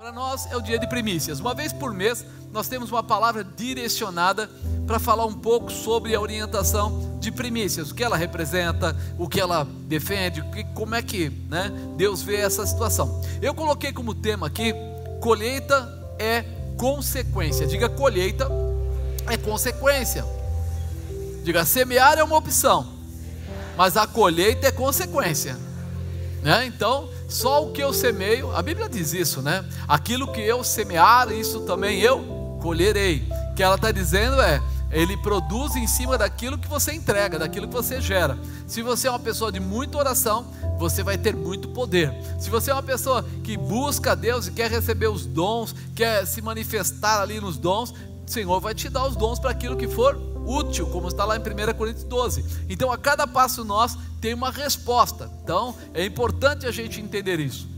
Para nós é o dia de primícias. Uma vez por mês nós temos uma palavra direcionada para falar um pouco sobre a orientação de primícias, o que ela representa, o que ela defende, como é que, né, Deus vê essa situação. Eu coloquei como tema aqui: colheita é consequência. Diga: colheita é consequência. Diga: semear é uma opção, mas a colheita é consequência, né? Então, só o que eu semeio, a Bíblia diz isso, né? Aquilo que eu semear, isso também eu colherei. O que ela está dizendo é: ele produz em cima daquilo que você entrega, daquilo que você gera. Se você é uma pessoa de muita oração, você vai ter muito poder. Se você é uma pessoa que busca a Deus e quer receber os dons, quer se manifestar ali nos dons, o Senhor vai te dar os dons para aquilo que for útil, como está lá em 1 Coríntios 12. Então, a cada passo nosso tem uma resposta. Então, é importante a gente entender isso.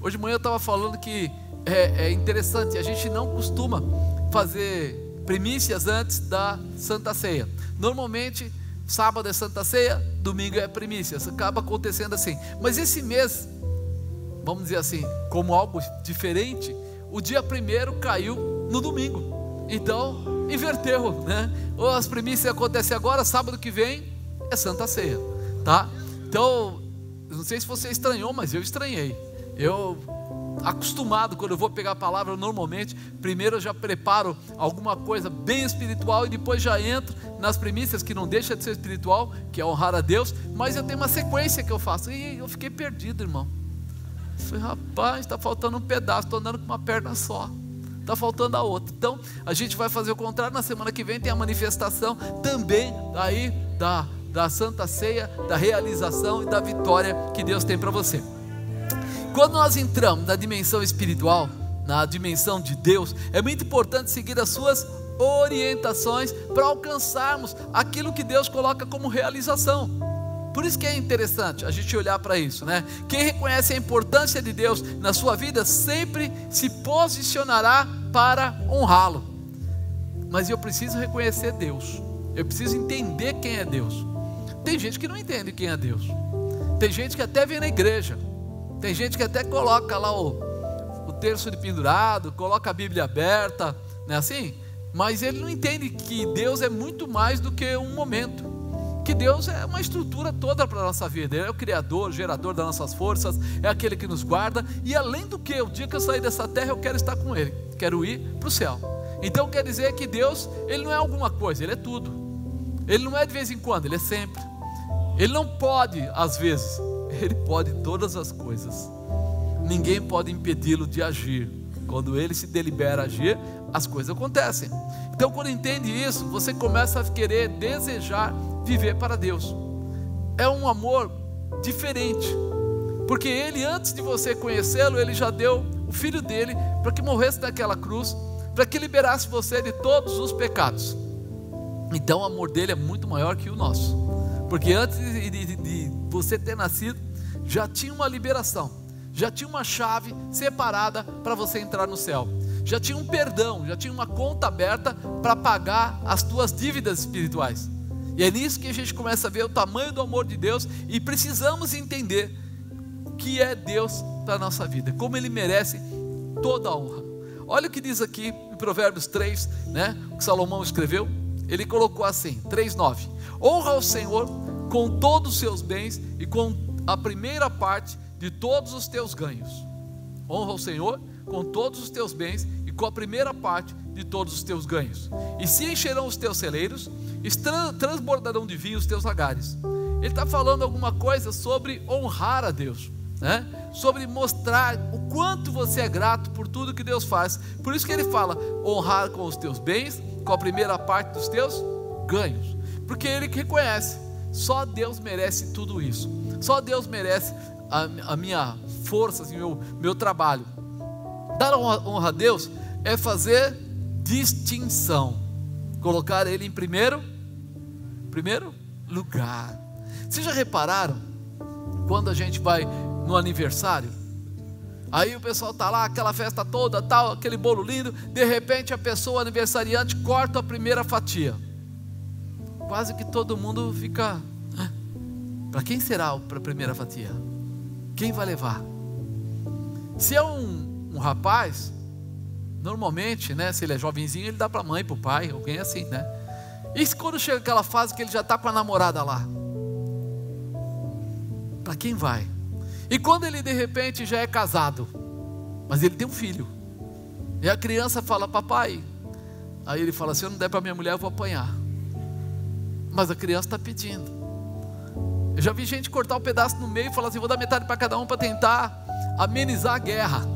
Hoje de manhã eu estava falando que é interessante, a gente não costuma fazer primícias antes da Santa Ceia. Normalmente, sábado é Santa Ceia, domingo é primícias. Acaba acontecendo assim. Mas esse mês, vamos dizer assim, como algo diferente, o dia 1º caiu no domingo. Então, inverteu, né? Ou as primícias acontecem agora, sábado que vem é Santa Ceia, tá? Então, não sei se você estranhou, mas eu estranhei. Eu, acostumado, quando eu vou pegar a palavra, normalmente, primeiro eu já preparo alguma coisa bem espiritual e depois já entro nas primícias, que não deixa de ser espiritual, que é honrar a Deus, mas eu tenho uma sequência que eu faço. E eu fiquei perdido, irmão. Eu falei: rapaz, está faltando um pedaço, estou andando com uma perna só, está faltando a outra. Então, a gente vai fazer o contrário. Na semana que vem tem a manifestação também aí da Santa Ceia, da realização e da vitória que Deus tem para você. Quando nós entramos na dimensão espiritual, na dimensão de Deus, é muito importante seguir as suas orientações para alcançarmos aquilo que Deus coloca como realização. Por isso que é interessante a gente olhar para isso, né? Quem reconhece a importância de Deus na sua vida sempre se posicionará para honrá-lo. Mas eu preciso reconhecer Deus, eu preciso entender quem é Deus. Tem gente que não entende quem é Deus. Tem gente que até vem na igreja, tem gente que até coloca lá o terço de pendurado, coloca a Bíblia aberta, não é assim? Mas ele não entende que Deus é muito mais do que um momento, que Deus é uma estrutura toda para a nossa vida. Ele é o Criador, o gerador das nossas forças, é aquele que nos guarda. E além do que, o dia que eu sair dessa terra, eu quero estar com Ele, quero ir para o céu. Então quer dizer que Deus, Ele não é alguma coisa, Ele é tudo. Ele não é de vez em quando, Ele é sempre. Ele não pode às vezes, Ele pode todas as coisas. Ninguém pode impedi-lo de agir. Quando Ele se delibera a agir, as coisas acontecem. Então, quando entende isso, você começa a querer, desejar viver para Deus. É um amor diferente, porque Ele, antes de você conhecê-lo, Ele já deu o Filho dele para que morresse naquela cruz, para que liberasse você de todos os pecados. Então o amor dele é muito maior que o nosso, porque antes de você ter nascido, já tinha uma liberação, já tinha uma chave separada para você entrar no céu, já tinha um perdão, já tinha uma conta aberta para pagar as tuas dívidas espirituais. E é nisso que a gente começa a ver o tamanho do amor de Deus, e precisamos entender o que é Deus para a nossa vida, como Ele merece toda a honra. Olha o que diz aqui em Provérbios 3, né, o que Salomão escreveu. Ele colocou assim, 3:9: honra o Senhor com todos os seus bens e com a primeira parte de todos os teus ganhos. Honra o Senhor com todos os teus bens e com a primeira parte de todos os teus ganhos. E se encherão os teus celeiros, transbordarão de vinho os teus lagares. Ele está falando alguma coisa sobre honrar a Deus, né? Sobre mostrar o quanto você é grato por tudo que Deus faz. Por isso que ele fala: honrar com os teus bens, com a primeira parte dos teus ganhos. Porque ele reconhece, só Deus merece tudo isso. Só Deus merece a minha força, assim, meu trabalho. Dar honra a Deus é fazer distinção, colocar Ele em primeiro lugar. Vocês já repararam, quando a gente vai no aniversário, aí o pessoal está lá, aquela festa toda, tal, aquele bolo lindo, de repente a pessoa aniversariante corta a primeira fatia, quase que todo mundo fica: para quem será a primeira fatia? Quem vai levar? Se é um um rapaz, normalmente, né, se ele é jovenzinho, ele dá para a mãe, para o pai, alguém assim, né? E quando chega aquela fase que ele já está com a namorada lá, para quem vai? E quando ele de repente já é casado, mas ele tem um filho, e a criança fala, papai, aí ele fala, se eu não der para minha mulher eu vou apanhar, mas a criança está pedindo. Eu já vi gente cortar um pedaço no meio e falar assim, vou dar metade para cada um para tentar amenizar a guerra,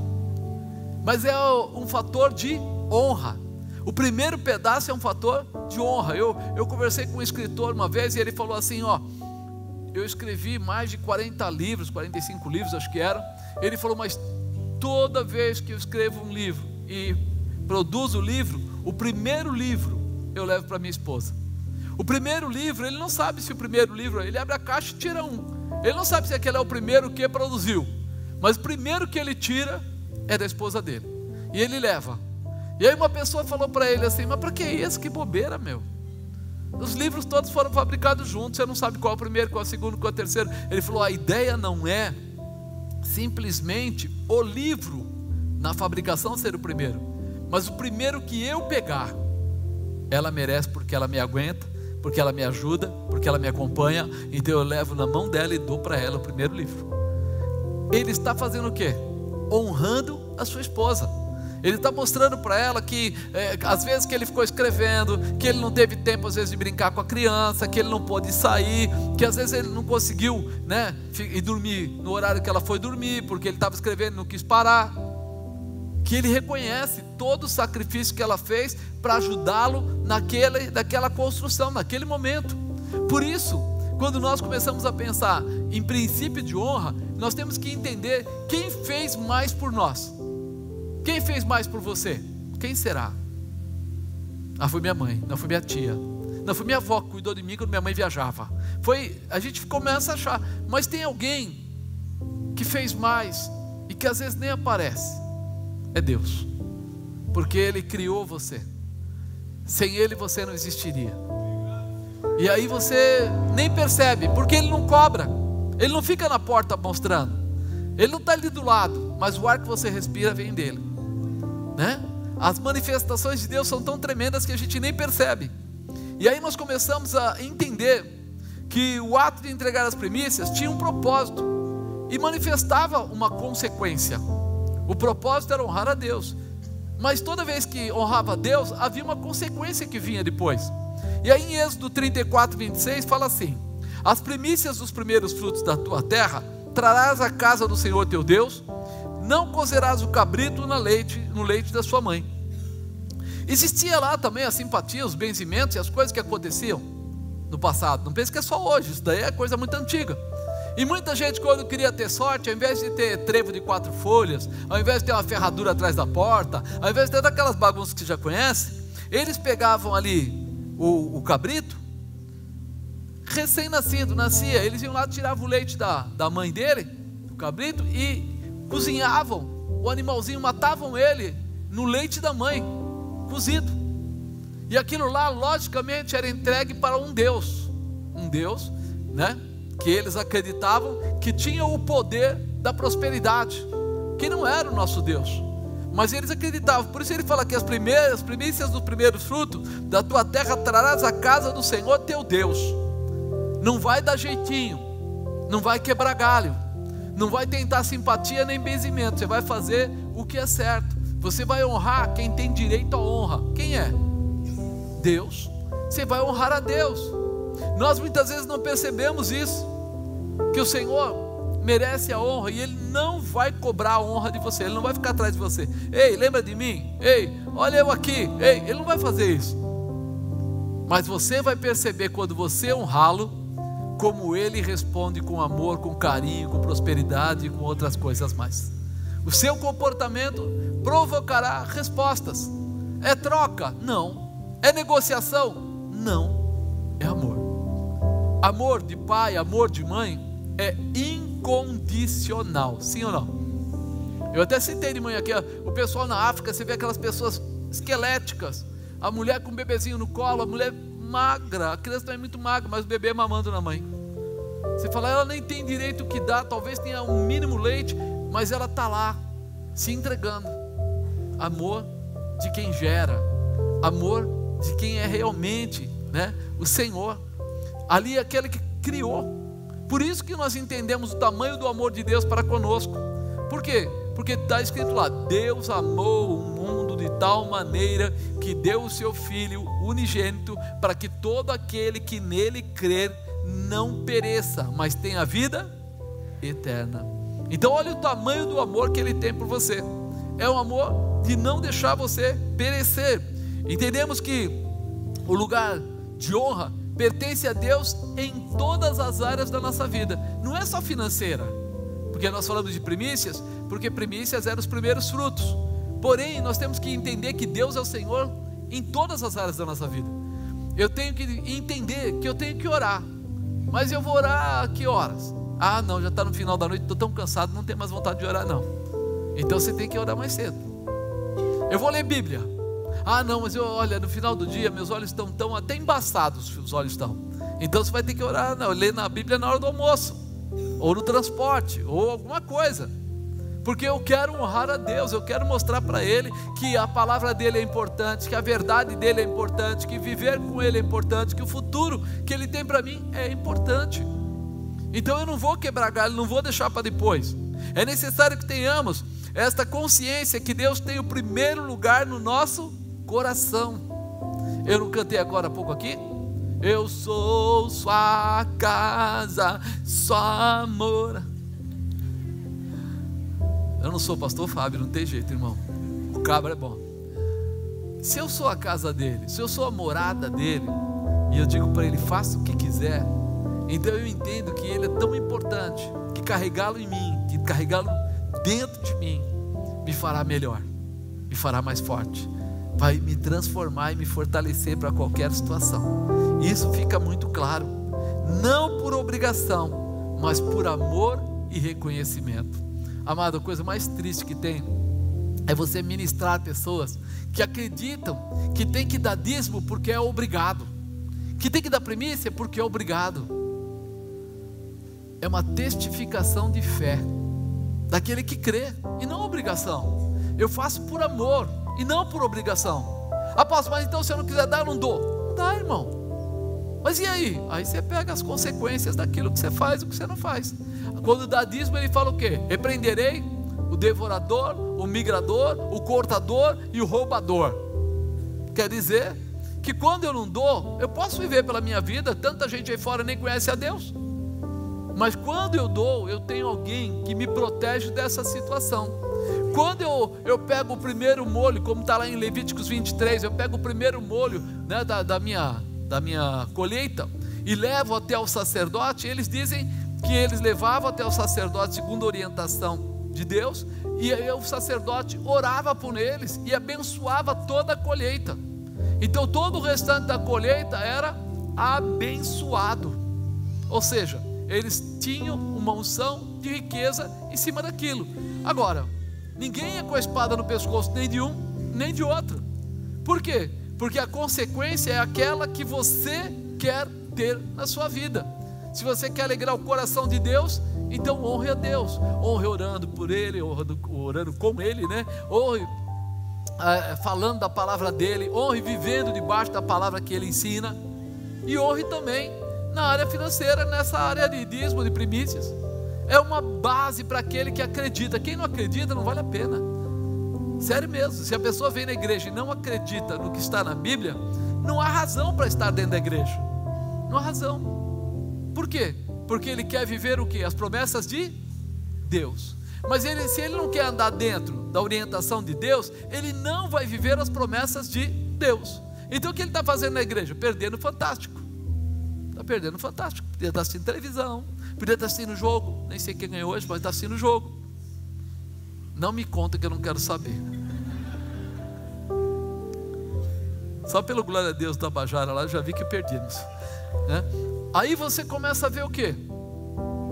mas é um fator de honra. O primeiro pedaço é um fator de honra. Eu conversei com um escritor uma vez e ele falou assim, ó, eu escrevi mais de 40 livros, 45 livros acho que eram. Ele falou, mas toda vez que eu escrevo um livro e produzo o livro, o primeiro livro eu levo para minha esposa. O primeiro livro, ele não sabe se o primeiro livro, ele abre a caixa e tira um. Ele não sabe se aquele é o primeiro que produziu, mas o primeiro que ele tira é da esposa dele. E ele leva. E aí uma pessoa falou para ele assim, mas para que isso? Que bobeira, meu. Os livros todos foram fabricados juntos, você não sabe qual é o primeiro, qual é o segundo, qual é o terceiro. Ele falou, a ideia não é simplesmente o livro na fabricação ser o primeiro, mas o primeiro que eu pegar, ela merece porque ela me aguenta, porque ela me ajuda, porque ela me acompanha, então eu levo na mão dela e dou para ela o primeiro livro. Ele está fazendo o quê? Honrando a sua esposa. Ele está mostrando para ela que às vezes que ele ficou escrevendo, que ele não teve tempo às vezes de brincar com a criança, que ele não pôde sair, que às vezes ele não conseguiu, né, ir dormir no horário que ela foi dormir, porque ele estava escrevendo e não quis parar. Que ele reconhece todo o sacrifício que ela fez para ajudá-lo naquela construção, naquele momento. Por isso, quando nós começamos a pensar em princípio de honra, nós temos que entender quem fez mais por nós. Quem fez mais por você? Quem será? Ah, foi minha mãe, não foi minha tia, não foi minha avó que cuidou de mim quando minha mãe viajava. A gente começa a achar, mas tem alguém que fez mais e que às vezes nem aparece. É Deus, porque Ele criou você. Sem Ele você não existiria. E aí você nem percebe, porque Ele não cobra, Ele não fica na porta mostrando, Ele não está ali do lado, mas o ar que você respira vem dEle, né? As manifestações de Deus são tão tremendas que a gente nem percebe. E aí nós começamos a entender que o ato de entregar as primícias tinha um propósito e manifestava uma consequência. O propósito era honrar a Deus, mas toda vez que honrava a Deus, havia uma consequência que vinha depois. E aí em Êxodo 34, 26 fala assim: as primícias dos primeiros frutos da tua terra trarás à casa do Senhor teu Deus, não cozerás o cabrito no leite da sua mãe. Existia lá também a simpatia, os benzimentos e as coisas que aconteciam no passado. Não pense que é só hoje, isso daí é coisa muito antiga. E muita gente, quando queria ter sorte, ao invés de ter trevo de 4 folhas, ao invés de ter uma ferradura atrás da porta, ao invés de ter daquelas bagunças que você já conhece, eles pegavam ali o cabrito recém-nascido, nascia, eles iam lá, tiravam o leite da mãe dele, o cabrito, e cozinhavam o animalzinho, matavam ele no leite da mãe, cozido. E aquilo lá, logicamente, era entregue para um Deus, né? Que eles acreditavam que tinha o poder da prosperidade, que não era o nosso Deus, mas eles acreditavam. Por isso ele fala que as primícias dos primeiros frutos da tua terra trarás à casa do Senhor teu Deus. Não vai dar jeitinho, não vai quebrar galho, não vai tentar simpatia nem benzimento. Você vai fazer o que é certo. Você vai honrar quem tem direito à honra. Quem é? Deus. Você vai honrar a Deus. Nós muitas vezes não percebemos isso, que o Senhor merece a honra e Ele não vai cobrar a honra de você. Ele não vai ficar atrás de você. Ei, lembra de mim? Ei, olha eu aqui. Ei, Ele não vai fazer isso. Mas você vai perceber quando você honrá-lo, como Ele responde com amor, com carinho, com prosperidade e com outras coisas mais. O seu comportamento provocará respostas. É troca? Não. É negociação? Não. É amor. Amor de pai, amor de mãe é incondicional, sim ou não? Eu até citei de manhã aqui, o pessoal na África, você vê aquelas pessoas esqueléticas, a mulher com o bebezinho no colo, a mulher magra, a criança também é muito magra, mas o bebê mamando na mãe. Você fala, ela nem tem direito que dá, talvez tenha um mínimo leite, mas ela está lá, se entregando. Amor de quem gera, amor de quem é realmente, né, o Senhor. Ali é aquele que criou. Por isso que nós entendemos o tamanho do amor de Deus para conosco. Por quê? Porque está escrito lá: Deus amou o mundo de tal maneira que deu o seu Filho unigênito, para que todo aquele que nele crer não pereça, mas tenha vida eterna. Então olha o tamanho do amor que Ele tem por você. É um amor de não deixar você perecer. Entendemos que o lugar de honra pertence a Deus em todas as áreas da nossa vida. Não é só financeira, porque nós falamos de primícias, porque primícias eram os primeiros frutos. Porém, nós temos que entender que Deus é o Senhor em todas as áreas da nossa vida. Eu tenho que entender que eu tenho que orar. Mas eu vou orar a que horas? Ah, não, já está no final da noite, estou tão cansado, não tenho mais vontade de orar não. Então você tem que orar mais cedo. Eu vou ler Bíblia. Ah, não, mas olha, no final do dia meus olhos estão tão até embaçados, os olhos estão. Então você vai ter que orar, não, ler na Bíblia na hora do almoço, ou no transporte, ou alguma coisa. Porque eu quero honrar a Deus, eu quero mostrar para Ele que a palavra dEle é importante, que a verdade dEle é importante, que viver com Ele é importante, que o futuro que Ele tem para mim é importante. Então eu não vou quebrar galho, não vou deixar para depois. É necessário que tenhamos esta consciência que Deus tem o primeiro lugar no nosso coração. Eu não cantei agora há pouco aqui? Eu sou sua casa, sua amor. Eu não sou pastor Fábio, não tem jeito, irmão. O cabra é bom. Se eu sou a casa dele, se eu sou a morada dele, e eu digo para ele: faça o que quiser, então eu entendo que ele é tão importante, que carregá-lo em mim, que carregá-lo dentro de mim, me fará melhor, me fará mais forte, vai me transformar e me fortalecer para qualquer situação. Isso fica muito claro, não por obrigação, mas por amor e reconhecimento. Amado, a coisa mais triste que tem é você ministrar pessoas que acreditam que tem que dar dízimo porque é obrigado, que tem que dar primícia porque é obrigado. É uma testificação de fé daquele que crê, e não obrigação. Eu faço por amor e não por obrigação. Apóstolo, mas então se eu não quiser dar, eu não dou. Não dá, irmão. Mas e aí? Aí você pega as consequências daquilo que você faz e o que você não faz. Quando dá dízimo, ele fala o quê? Repreenderei o devorador, o migrador, o cortador e o roubador. Quer dizer que quando eu não dou, eu posso viver pela minha vida. Tanta gente aí fora nem conhece a Deus, mas quando eu dou, eu tenho alguém que me protege dessa situação. Quando eu pego o primeiro molho, como está lá em Levíticos 23, eu pego o primeiro molho, né, da minha colheita e levo até o sacerdote. Eles dizem que eles levavam até o sacerdote segundo a orientação de Deus, e aí o sacerdote orava por eles e abençoava toda a colheita. Então todo o restante da colheita era abençoado, ou seja, eles tinham uma unção de riqueza em cima daquilo. Agora, ninguém é com a espada no pescoço, nem de um nem de outro. Por quê? Porque a consequência é aquela que você quer ter na sua vida. Se você quer alegrar o coração de Deus, então honre a Deus, honre orando por Ele, orando com Ele, né? Honre falando da palavra dEle, honre vivendo debaixo da palavra que Ele ensina, e honre também na área financeira, nessa área de dízimo, de primícias. É uma base para aquele que acredita. Quem não acredita não vale a pena, sério mesmo. Se a pessoa vem na igreja e não acredita no que está na Bíblia, não há razão para estar dentro da igreja, não há razão. Por quê? Porque ele quer viver o quê? As promessas de Deus. Mas se ele não quer andar dentro da orientação de Deus, ele não vai viver as promessas de Deus. Então o que ele está fazendo na igreja? Perdendo o fantástico. Está perdendo o fantástico. Podia estar assistindo televisão, podia estar assistindo o jogo. Nem sei quem ganhou hoje, mas está assistindo o jogo. Não me conta que eu não quero saber. Só pelo glória a Deus da Bajara lá, eu já vi que perdemos, né? Aí você começa a ver o quê?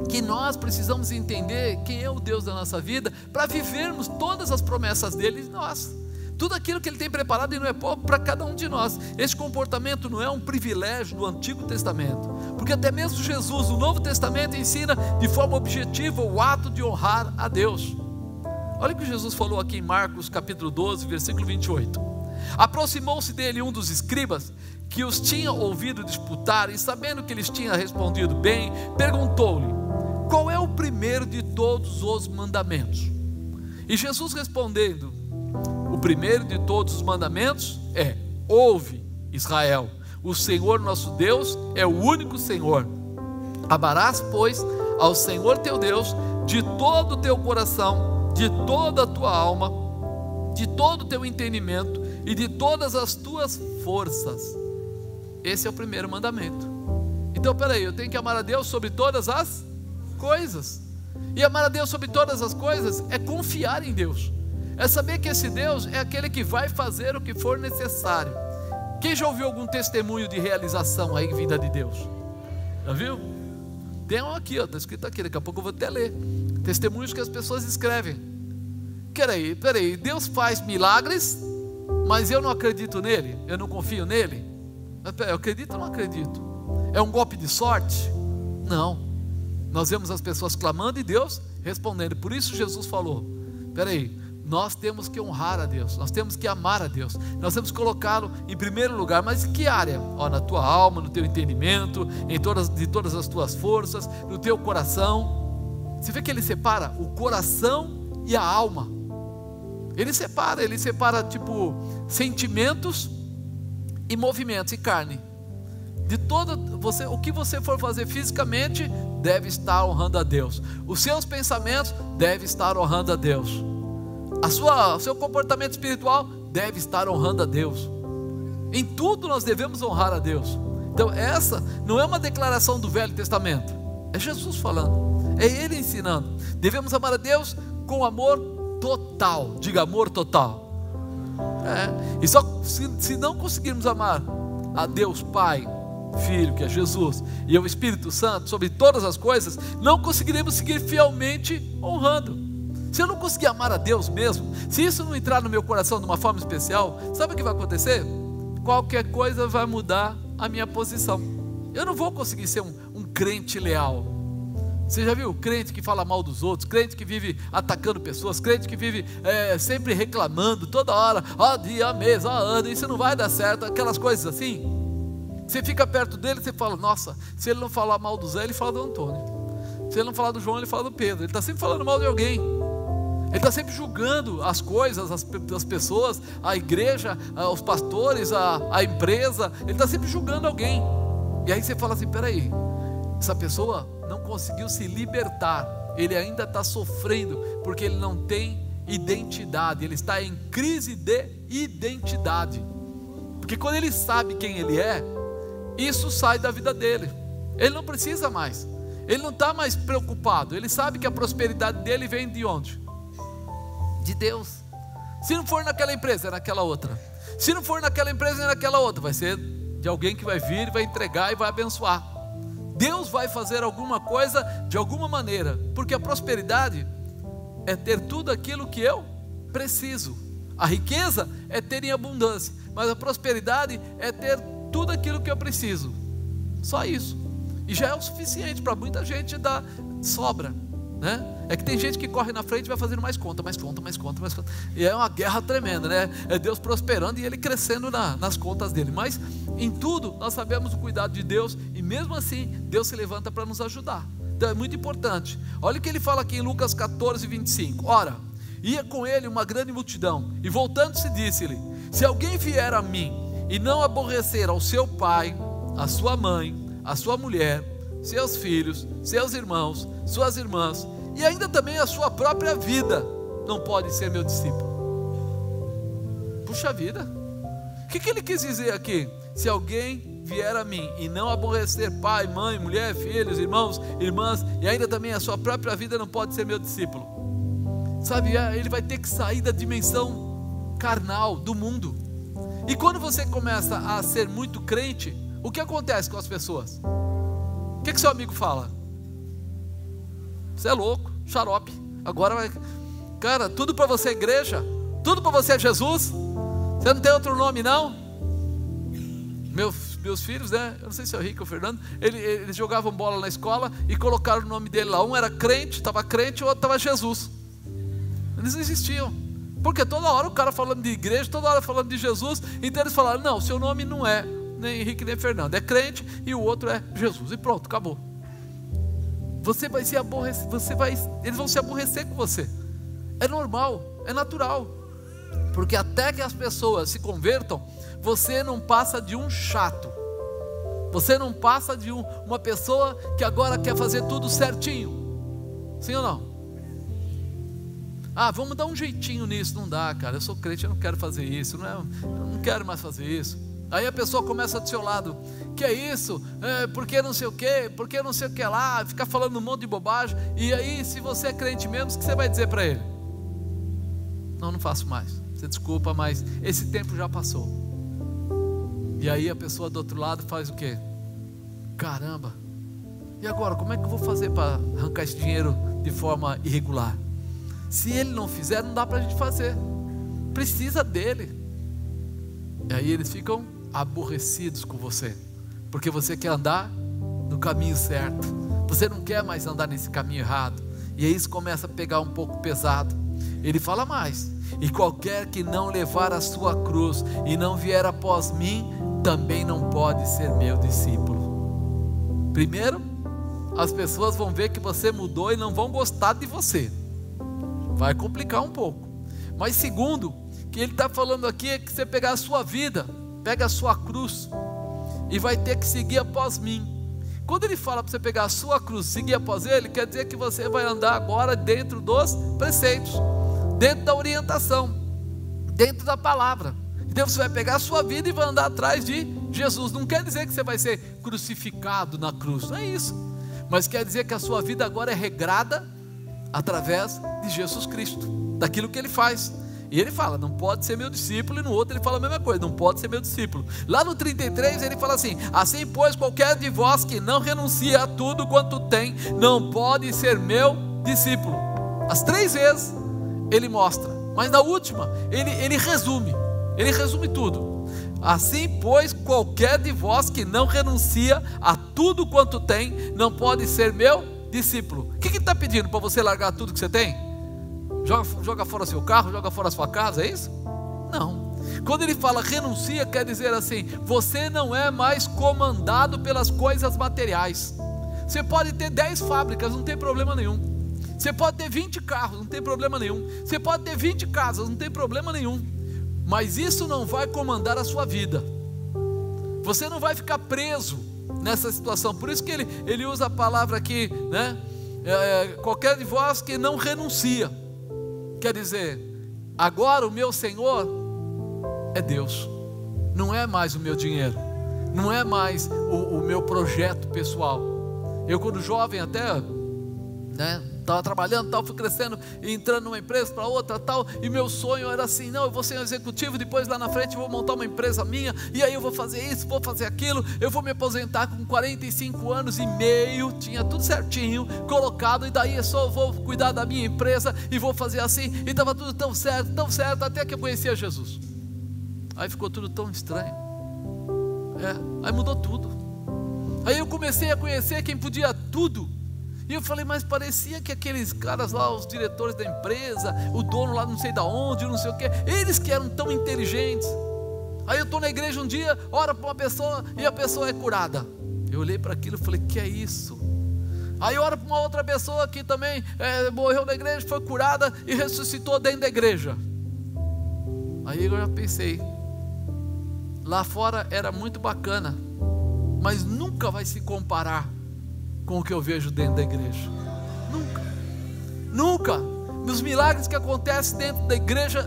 Que nós precisamos entender quem é o Deus da nossa vida, para vivermos todas as promessas dele em nós. Tudo aquilo que ele tem preparado, e não é pouco, para cada um de nós. Esse comportamento não é um privilégio do Antigo Testamento, porque até mesmo Jesus, no Novo Testamento, ensina de forma objetiva o ato de honrar a Deus. Olha o que Jesus falou aqui em Marcos capítulo 12, versículo 28. Aproximou-se dele um dos escribas, que os tinha ouvido disputar, e sabendo que eles tinham respondido bem, perguntou-lhe: qual é o primeiro de todos os mandamentos? E Jesus respondendo: o primeiro de todos os mandamentos é: ouve, Israel, o Senhor nosso Deus é o único Senhor. Amarás, pois, ao Senhor teu Deus de todo o teu coração, de toda a tua alma, de todo o teu entendimento e de todas as tuas forças. Esse é o primeiro mandamento. Então peraí, eu tenho que amar a Deus sobre todas as coisas. E amar a Deus sobre todas as coisas é confiar em Deus, é saber que esse Deus é aquele que vai fazer o que for necessário. Quem já ouviu algum testemunho de realização aí vinda de Deus? Já viu? Tem um aqui, está escrito aqui, daqui a pouco eu vou até ler. Testemunhos que as pessoas escrevem. Peraí, Deus faz milagres, mas eu não acredito nele, eu não confio nele. Mas peraí, eu acredito ou não acredito? É um golpe de sorte? Não. Nós vemos as pessoas clamando e Deus respondendo. Por isso Jesus falou: peraí, nós temos que honrar a Deus, nós temos que amar a Deus, nós temos que colocá-lo em primeiro lugar. Mas em que área? Na tua alma, no teu entendimento, de todas as tuas forças, no teu coração. Você vê que ele separa o coração e a alma. Ele separa tipo sentimentos e movimentos e carne. O que você for fazer fisicamente deve estar honrando a Deus. Os seus pensamentos devem estar honrando a Deus. O seu comportamento espiritual deve estar honrando a Deus. Em tudo nós devemos honrar a Deus. Então essa não é uma declaração do Velho Testamento, é Jesus falando, é Ele ensinando. Devemos amar a Deus com amor total. Diga: amor total. E só se não conseguirmos amar a Deus Pai, Filho, que é Jesus, e o Espírito Santo sobre todas as coisas, não conseguiremos seguir fielmente honrando. Se eu não conseguir amar a Deus mesmo, se isso não entrar no meu coração de uma forma especial, sabe o que vai acontecer? Qualquer coisa vai mudar a minha posição. Eu não vou conseguir ser um crente leal. Você já viu crente que fala mal dos outros, crente que vive atacando pessoas, crente que vive sempre reclamando toda hora, dia, mês, ano, isso não vai dar certo, aquelas coisas assim. Você fica perto dele e você fala: nossa, se ele não falar mal do Zé, ele fala do Antônio. Se ele não falar do João, ele fala do Pedro. Ele está sempre falando mal de alguém. Ele está sempre julgando as coisas, as pessoas, a igreja, os pastores, a empresa. Ele está sempre julgando alguém. E aí você fala assim: peraí, essa pessoa não conseguiu se libertar, ele ainda está sofrendo, porque ele não tem identidade, ele está em crise de identidade. Porque quando ele sabe quem ele é, isso sai da vida dele. Ele não precisa mais, ele não está mais preocupado. Ele sabe que a prosperidade dele vem de onde? De Deus. Se não for naquela empresa, é naquela outra. Se não for naquela empresa, é naquela outra. Vai ser de alguém que vai vir, vai entregar e vai abençoar. Deus vai fazer alguma coisa de alguma maneira, porque a prosperidade é ter tudo aquilo que eu preciso. A riqueza é ter em abundância, mas a prosperidade é ter tudo aquilo que eu preciso. Só isso. E já é o suficiente para muita gente, dar sobra, né? É que tem gente que corre na frente e vai fazendo mais conta. E é uma guerra tremenda, né? É Deus prosperando e ele crescendo nas contas dele. Mas em tudo nós sabemos o cuidado de Deus, e mesmo assim Deus se levanta para nos ajudar. Então é muito importante. Olha o que ele fala aqui em Lucas 14, 25. Ora, ia com ele uma grande multidão, e voltando-se disse-lhe: se alguém vier a mim e não aborrecer ao seu pai, a sua mãe, a sua mulher, seus filhos, seus irmãos, suas irmãs, e ainda também a sua própria vida, não pode ser meu discípulo. Puxa vida, o que ele quis dizer aqui? Se alguém vier a mim e não aborrecer pai, mãe, mulher, filhos, irmãos, irmãs, e ainda também a sua própria vida, não pode ser meu discípulo. Sabe, ele vai ter que sair da dimensão carnal, do mundo. E quando você começa a ser muito crente, o que acontece com as pessoas? O que seu amigo fala? Você é louco, xarope. Agora vai... Cara, tudo para você é igreja, tudo para você é Jesus. Você não tem outro nome não? Meus filhos, né? Eu não sei se é o Rico ou o Fernando. Eles jogavam bola na escola e colocaram o nome dele lá. Um era crente, estava crente, o outro estava Jesus. Eles não existiam. Porque toda hora o cara falando de igreja, toda hora falando de Jesus. Então eles falaram, não, seu nome não é nem Henrique nem Fernando, é crente e o outro é Jesus. E pronto, acabou. Você vai se aborrecer, eles vão se aborrecer com você. É normal, é natural. Porque até que as pessoas se convertam, você não passa de um chato. Você não passa de uma pessoa que agora quer fazer tudo certinho. Sim ou não? Ah, vamos dar um jeitinho nisso. Não dá, cara, eu sou crente, eu não quero fazer isso, eu não quero mais fazer isso. Aí a pessoa começa do seu lado, que é isso? Porque não sei o que, porque não sei o que lá, ficar falando um monte de bobagem. E aí, se você é crente mesmo, o que você vai dizer para ele? Não faço mais, você desculpa, mas esse tempo já passou. E aí a pessoa do outro lado faz o quê? Caramba, e agora, como é que eu vou fazer para arrancar esse dinheiro de forma irregular? Se ele não fizer, não dá para a gente fazer. Precisa dele. E aí eles ficam aborrecidos com você, porque você quer andar no caminho certo. Você não quer mais andar nesse caminho errado. E aí isso começa a pegar um pouco pesado. Ele fala mais: e qualquer que não levar a sua cruz e não vier após mim, também não pode ser meu discípulo. Primeiro, as pessoas vão ver que você mudou e não vão gostar de você. Vai complicar um pouco. Mas segundo, que ele está falando aqui é que você pegar a sua vida, pega a sua cruz e vai ter que seguir após mim. Quando ele fala para você pegar a sua cruz e seguir após ele, quer dizer que você vai andar agora dentro dos preceitos, dentro da orientação, dentro da palavra. Então você vai pegar a sua vida e vai andar atrás de Jesus. Não quer dizer que você vai ser crucificado na cruz, não é isso. Mas quer dizer que a sua vida agora é regrada através de Jesus Cristo, daquilo que ele faz. E ele fala, não pode ser meu discípulo. E no outro ele fala a mesma coisa, não pode ser meu discípulo. Lá no 33 ele fala assim: assim pois qualquer de vós que não renuncia a tudo quanto tem, não pode ser meu discípulo. As 3 vezes ele mostra, mas na última ele resume tudo. Assim pois qualquer de vós que não renuncia a tudo quanto tem, não pode ser meu discípulo. O que ele está pedindo? Para você largar tudo que você tem? Joga fora seu carro, joga fora sua casa, é isso? Não. Quando ele fala renuncia, quer dizer assim: você não é mais comandado pelas coisas materiais. Você pode ter 10 fábricas, não tem problema nenhum. Você pode ter 20 carros, não tem problema nenhum. Você pode ter 20 casas, não tem problema nenhum. Mas isso não vai comandar a sua vida. Você não vai ficar preso nessa situação. Por isso que ele usa a palavra aqui, né? Qualquer de vós que não renuncia. Quer dizer, agora o meu Senhor é Deus, não é mais o meu dinheiro, não é mais o meu projeto pessoal. Eu quando jovem até, estava trabalhando, tal, fui crescendo e entrando numa empresa para outra, tal, e meu sonho era assim: não, eu vou ser um executivo, depois lá na frente eu vou montar uma empresa minha, e aí eu vou fazer isso, vou fazer aquilo, eu vou me aposentar com 45 anos e meio, tinha tudo certinho, colocado, e daí eu só vou cuidar da minha empresa, e vou fazer assim, e estava tudo tão certo, até que eu conhecia Jesus. Aí ficou tudo tão estranho, aí mudou tudo. Aí eu comecei a conhecer quem podia tudo. E eu falei, mas parecia que aqueles caras lá, os diretores da empresa, o dono lá não sei da onde, não sei o que, eles que eram tão inteligentes. Aí eu estou na igreja um dia, oro para uma pessoa e a pessoa é curada. Eu olhei para aquilo e falei, que é isso? Aí eu oro para uma outra pessoa que também morreu na igreja, foi curada e ressuscitou dentro da igreja. Aí eu já pensei, lá fora era muito bacana, mas nunca vai se comparar com o que eu vejo dentro da igreja. Nunca. Nos milagres que acontecem dentro da igreja,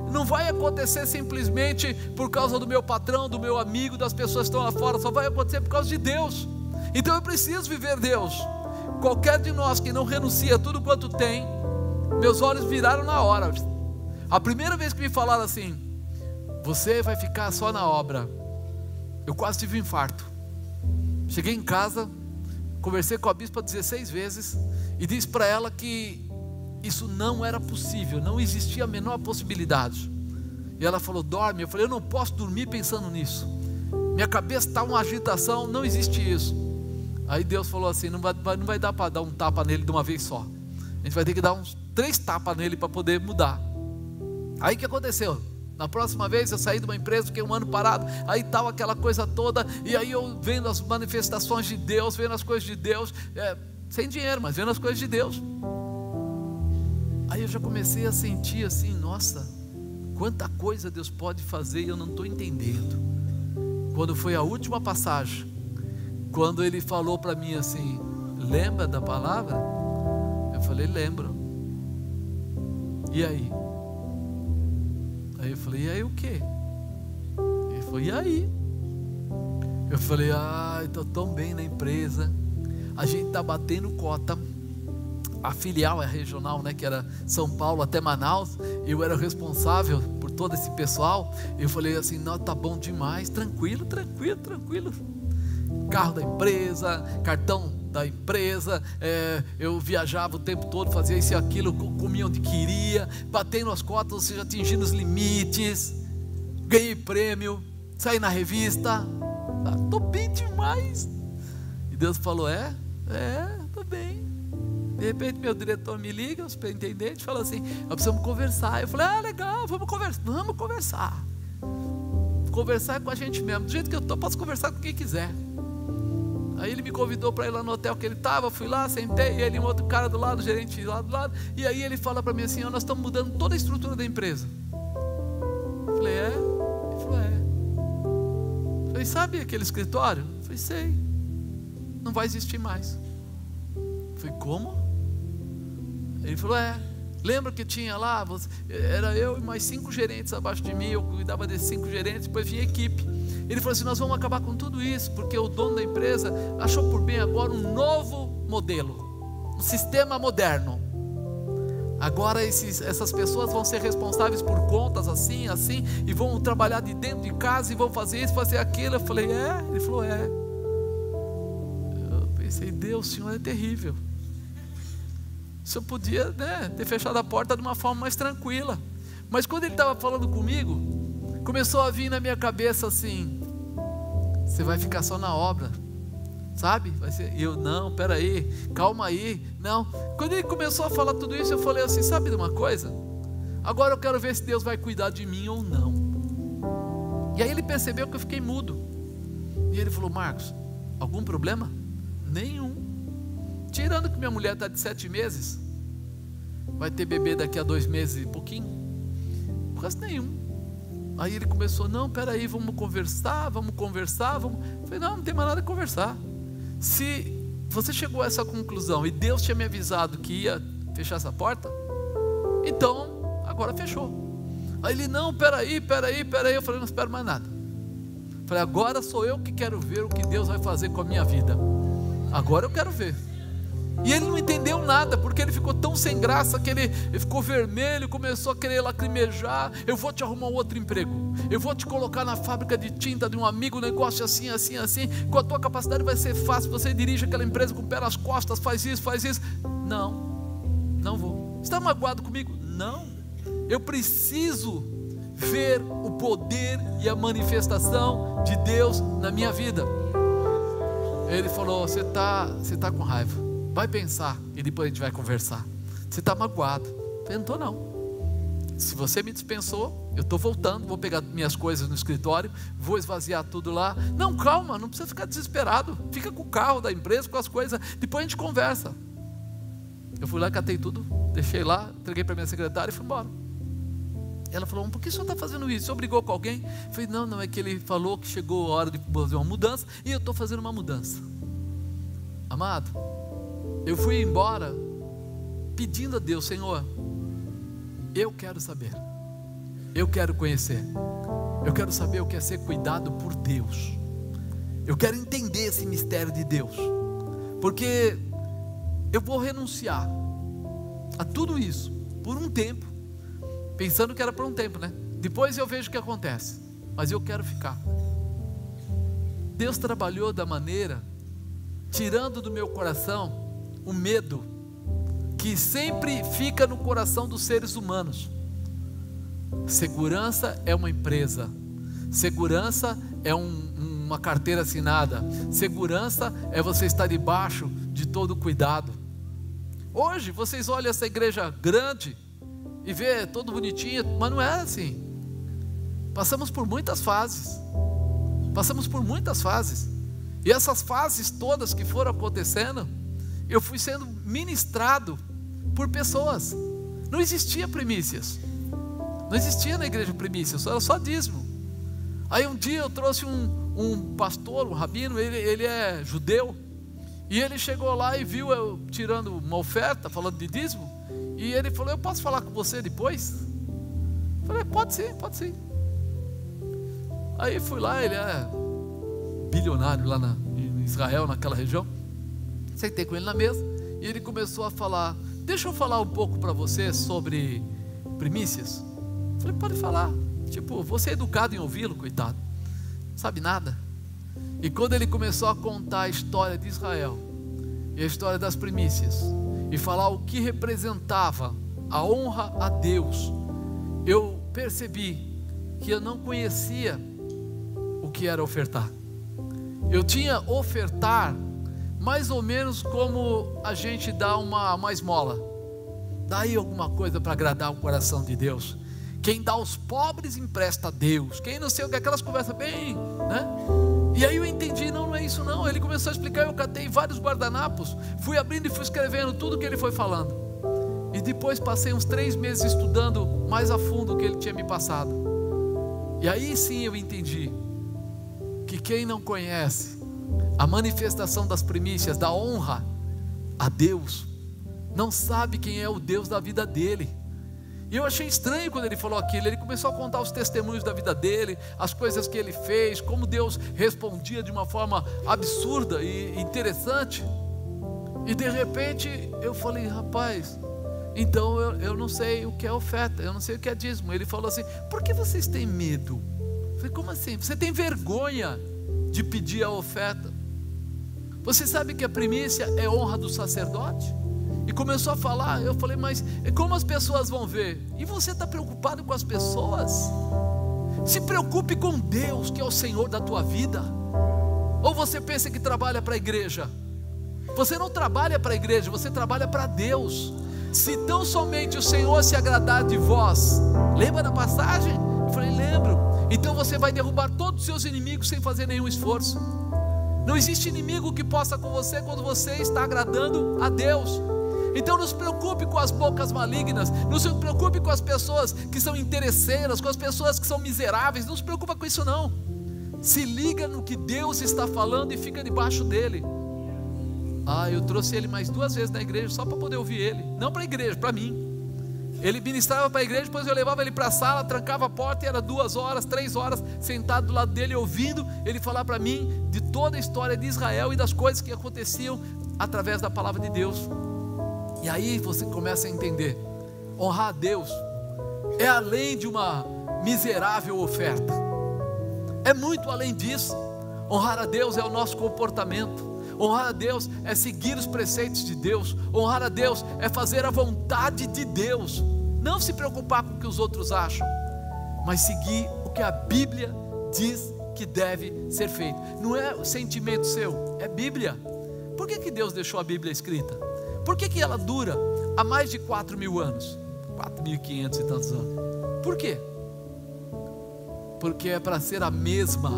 não vai acontecer simplesmente por causa do meu patrão, do meu amigo, das pessoas que estão lá fora, só vai acontecer por causa de Deus. Então eu preciso viver Deus. Qualquer de nós que não renuncia a tudo quanto tem, meus olhos viraram na hora. A primeira vez que me falaram assim, você vai ficar só na obra, eu quase tive um infarto. Cheguei em casa, conversei com a bispa 16 vezes e disse para ela que isso não era possível, não existia a menor possibilidade. E ela falou, dorme. Eu falei, eu não posso dormir pensando nisso, minha cabeça está uma agitação, não existe isso. Aí Deus falou assim, não vai dar para dar um tapa nele de uma vez só, a gente vai ter que dar uns 3 tapas nele para poder mudar. Aí o que aconteceu? Na próxima vez eu saí de uma empresa, fiquei 1 ano parado, aí tal, aquela coisa toda, e aí eu vendo as manifestações de Deus, vendo as coisas de Deus, sem dinheiro, mas vendo as coisas de Deus. Aí eu já comecei a sentir assim, nossa, quanta coisa Deus pode fazer e eu não estou entendendo. Quando foi a última passagem, quando Ele falou para mim assim, lembra da palavra? Eu falei, lembro. E aí? Aí eu falei, e aí o quê? Ele falou, e aí? Eu falei, estou tão bem na empresa, a gente está batendo cota. A filial é regional, né, que era São Paulo até Manaus, eu era responsável por todo esse pessoal. Eu falei assim, não, tá bom demais, tranquilo. Carro da empresa, cartão da empresa, eu viajava o tempo todo, fazia isso e aquilo, comia onde queria, batendo as cotas, ou seja, atingindo os limites, ganhei prêmio, saí na revista, tô bem demais. E Deus falou, tô bem. De repente meu diretor me liga, o superintendente, fala assim, nós precisamos conversar. Eu falei, legal, vamos conversar. Conversar com a gente mesmo, do jeito que eu estou, posso conversar com quem quiser. Aí ele me convidou para ir lá no hotel que ele estava, fui lá, sentei, e ele, um outro cara do lado, o gerente lá do lado, e aí ele fala para mim assim, nós estamos mudando toda a estrutura da empresa. Eu falei, Ele falou, Eu falei, sabe aquele escritório? Eu falei, sei, não vai existir mais. Eu falei, como? Ele falou, lembra que tinha lá, era eu e mais 5 gerentes abaixo de mim, eu cuidava desses 5 gerentes, depois vinha a equipe. Ele falou assim, nós vamos acabar com tudo isso, porque o dono da empresa achou por bem agora um novo modelo, um sistema moderno. Agora essas pessoas vão ser responsáveis por contas assim, e vão trabalhar de dentro de casa, e vão fazer isso, fazer aquilo. Eu falei, Ele falou, Eu pensei, Deus, o Senhor é terrível. O Senhor podia, ter fechado a porta de uma forma mais tranquila. Mas quando ele estava falando comigo, começou a vir na minha cabeça assim, você vai ficar só na obra, sabe? Vai ser, não, peraí, calma aí, não. Quando ele começou a falar tudo isso, eu falei assim, sabe de uma coisa? Agora eu quero ver se Deus vai cuidar de mim ou não. E aí ele percebeu que eu fiquei mudo. E ele falou, Marcos, algum problema? Nenhum. Tirando que minha mulher está de 7 meses, vai ter bebê daqui a 2 meses e pouquinho, o resto nenhum. Aí ele começou, não, peraí, vamos conversar. Eu falei, não tem mais nada a conversar. Se você chegou a essa conclusão e Deus tinha me avisado que ia fechar essa porta, então agora fechou. Aí ele, não, peraí, eu falei, não espero mais nada. Eu falei, agora sou eu que quero ver o que Deus vai fazer com a minha vida. Agora eu quero ver. E ele não entendeu nada, porque ele ficou tão sem graça que ele ficou vermelho, começou a querer lacrimejar. Eu vou te arrumar um outro emprego, eu vou te colocar na fábrica de tinta de um amigo, negócio assim, com a tua capacidade vai ser fácil, você dirige aquela empresa com o pé nas costas, faz isso. Não vou. Está magoado comigo? Não, eu preciso ver o poder e a manifestação de Deus na minha vida. Ele falou, você tá com raiva, vai pensar e depois a gente vai conversar. Você está magoado? Eu falei, não estou não. Se você me dispensou, eu estou voltando, vou pegar minhas coisas no escritório, vou esvaziar tudo lá. Não, calma, não precisa ficar desesperado, fica com o carro da empresa, com as coisas, depois a gente conversa. Eu fui lá, catei tudo, deixei lá, entreguei para minha secretária e fui embora. Ela falou, por que o senhor está fazendo isso? O senhor brigou com alguém? Eu falei, não, é que ele falou que chegou a hora de fazer uma mudança, e eu estou fazendo uma mudança. Amado, eu fui embora pedindo a Deus, Senhor, eu quero saber, eu quero conhecer, eu quero saber o que é ser cuidado por Deus, eu quero entender esse mistério de Deus, porque eu vou renunciar a tudo isso por um tempo, pensando que era por um tempo, depois eu vejo o que acontece, mas eu quero ficar. Deus trabalhou da maneira, tirando do meu coração o medo que sempre fica no coração dos seres humanos. Segurança é uma empresa, segurança é uma carteira assinada, segurança é você estar debaixo de todo cuidado. Hoje vocês olham essa igreja grande e vê todo bonitinho, mas não é assim. Passamos por muitas fases. E essas fases todas que foram acontecendo, eu fui sendo ministrado por pessoas. Não existia primícias. Não existia na igreja primícias, era só dízimo. Aí um dia eu trouxe um pastor, um rabino, ele é judeu. E ele chegou lá e viu eu tirando uma oferta, falando de dízimo. E ele falou: eu posso falar com você depois? Eu falei: pode sim. Aí fui lá, ele é bilionário lá em Israel, naquela região. Sentei com ele na mesa e ele começou a falar: deixa eu falar um pouco para você sobre primícias. Eu falei: pode falar. Tipo, você é educado em ouvi-lo, coitado, não sabe nada. E quando ele começou a contar a história de Israel e a história das primícias e falar o que representava a honra a Deus, eu percebi que eu não conhecia o que era ofertar. Eu tinha ofertar mais ou menos como a gente dá uma esmola. Dá aí alguma coisa para agradar o coração de Deus. Quem dá aos pobres empresta a Deus. Quem não sei o que, aquelas conversas bem, né? E aí eu entendi: não é isso não. Ele começou a explicar, eu catei vários guardanapos, fui abrindo e fui escrevendo tudo que ele foi falando. E depois passei uns 3 meses estudando mais a fundo o que ele tinha me passado. E aí sim eu entendi que quem não conhece a manifestação das primícias, da honra a Deus, não sabe quem é o Deus da vida dele. E eu achei estranho quando ele falou aquilo. Ele começou a contar os testemunhos da vida dele, as coisas que ele fez, como Deus respondia de uma forma absurda e interessante. E de repente eu falei: rapaz, então eu não sei o que é oferta, eu não sei o que é dízimo. Ele falou assim: por que vocês têm medo? Eu falei: como assim? Você tem vergonha de pedir a oferta? Você sabe que a primícia é honra do sacerdote? E começou a falar. Eu falei: mas como as pessoas vão ver? E você está preocupado com as pessoas? Se preocupe com Deus, que é o Senhor da tua vida. Ou você pensa que trabalha para a igreja? Você não trabalha para a igreja, você trabalha para Deus. Se tão somente o Senhor se agradar de vós, lembra da passagem? Eu falei: lembro. Então você vai derrubar todos os seus inimigos sem fazer nenhum esforço. Não existe inimigo que possa com você quando você está agradando a Deus. Então não se preocupe com as bocas malignas, não se preocupe com as pessoas que são interesseiras, com as pessoas que são miseráveis. Não se preocupa com isso não. Se liga no que Deus está falando e fica debaixo dele. Eu trouxe ele mais 2 vezes na igreja só para poder ouvir ele. Não para a igreja, para mim. Ele ministrava para a igreja, depois eu levava ele para a sala, trancava a porta e era 2 horas, 3 horas sentado do lado dele, ouvindo ele falar para mim de toda a história de Israel e das coisas que aconteciam através da palavra de Deus. E aí você começa a entender: honrar a Deus é além de uma miserável oferta, é muito além disso. Honrar a Deus é o nosso comportamento. Honrar a Deus é seguir os preceitos de Deus. Honrar a Deus é fazer a vontade de Deus. Não se preocupar com o que os outros acham, mas seguir o que a Bíblia diz que deve ser feito. Não é o sentimento seu, é Bíblia. Por que Deus deixou a Bíblia escrita? Por que ela dura há mais de 4.000 anos? 4.500 e tantos anos. Por quê? Porque é para ser a mesma.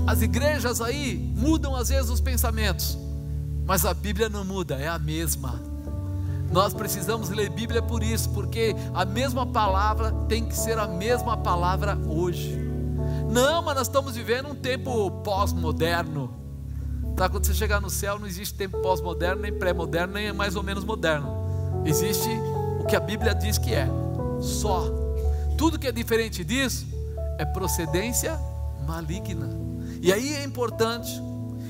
As igrejas aí mudam às vezes os pensamentos, mas a Bíblia não muda, é a mesma. Nós precisamos ler Bíblia por isso, porque a mesma palavra tem que ser a mesma palavra hoje. Não, mas nós estamos vivendo um tempo pós-moderno. Tá? Quando você chegar no céu, não existe tempo pós-moderno, nem pré-moderno, nem mais ou menos moderno. Existe o que a Bíblia diz que é, só. Tudo que é diferente disso é procedência maligna. E aí é importante.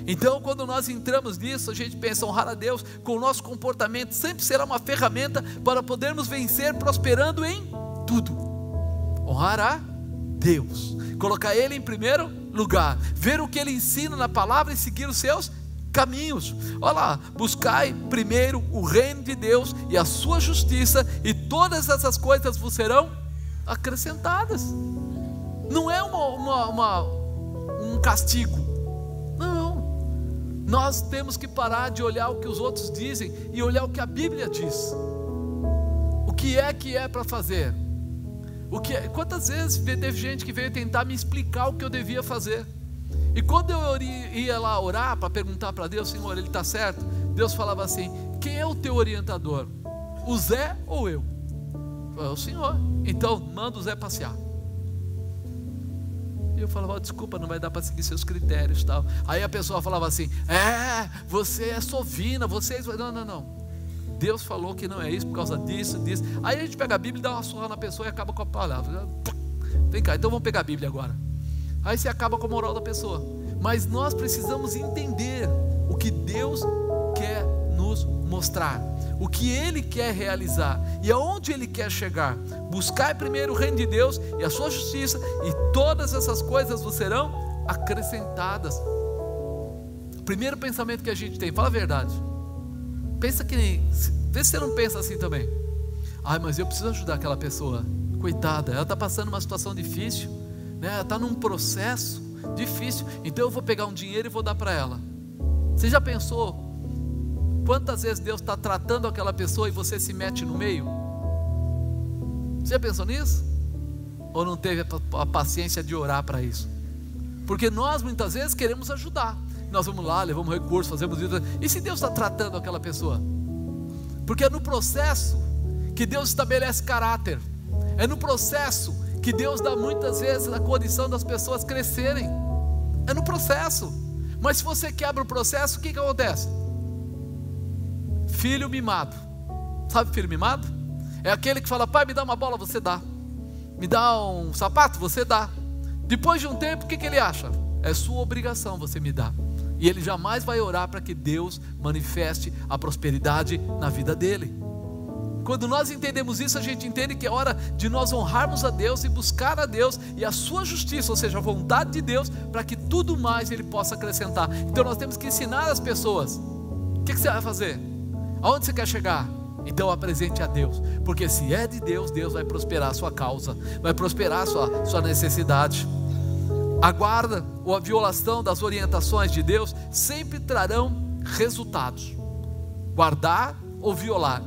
Então quando nós entramos nisso, a gente pensa: honrar a Deus com o nosso comportamento sempre será uma ferramenta para podermos vencer prosperando em tudo. Honrar a Deus, colocar Ele em primeiro lugar, ver o que Ele ensina na palavra e seguir os seus caminhos. Olha lá: buscai primeiro o reino de Deus e a sua justiça, e todas essas coisas vos serão acrescentadas. Não é um castigo, não. Nós temos que parar de olhar o que os outros dizem e olhar o que a Bíblia diz. O que é para fazer? Quantas vezes teve gente que veio tentar me explicar o que eu devia fazer? E quando eu ia lá orar para perguntar para Deus, Senhor, ele está certo? Deus falava assim: quem é o teu orientador? O Zé ou eu? É o Senhor. Então manda o Zé passear. E eu falava: desculpa, não vai dar para seguir seus critérios, tal. Aí a pessoa falava assim: você é sovina, vocês... Não. Deus falou que não é isso por causa disso. Aí a gente pega a Bíblia e dá uma surra na pessoa e acaba com a palavra. Vem cá, então vamos pegar a Bíblia agora. Aí você acaba com a moral da pessoa. Mas nós precisamos entender o que Deus quer nos mostrar, o que Ele quer realizar e aonde Ele quer chegar. Buscai primeiro o reino de Deus e a sua justiça, e todas essas coisas vos serão acrescentadas. O primeiro pensamento que a gente tem, fala a verdade, pensa que nem, vê se você não pensa assim também. Mas eu preciso ajudar aquela pessoa, coitada, ela está passando uma situação difícil, né? Ela está num processo difícil, então eu vou pegar um dinheiro e vou dar para ela. Você já pensou quantas vezes Deus está tratando aquela pessoa e você se mete no meio? Você já pensou nisso? Ou não teve a paciência de orar para isso? Porque nós muitas vezes queremos ajudar, nós vamos lá, levamos recursos, fazemos isso. E se Deus está tratando aquela pessoa? Porque é no processo que Deus estabelece caráter, é no processo que Deus dá muitas vezes a condição das pessoas crescerem, é no processo. Mas se você quebra o processo, o que acontece? Filho mimado. Sabe filho mimado? É aquele que fala: pai, me dá uma bola, você dá. Me dá um sapato, você dá. Depois de um tempo, o que ele acha? É sua obrigação você me dar. E ele jamais vai orar para que Deus manifeste a prosperidade na vida dele. Quando nós entendemos isso, a gente entende que é hora de nós honrarmos a Deus e buscar a Deus e a sua justiça, ou seja, a vontade de Deus, para que tudo mais Ele possa acrescentar. Então nós temos que ensinar as pessoas. O que você vai fazer? Aonde você quer chegar? Então apresente a Deus, porque se é de Deus, Deus vai prosperar a sua causa, vai prosperar a sua necessidade. A guarda ou a violação das orientações de Deus sempre trarão resultados. Guardar ou violar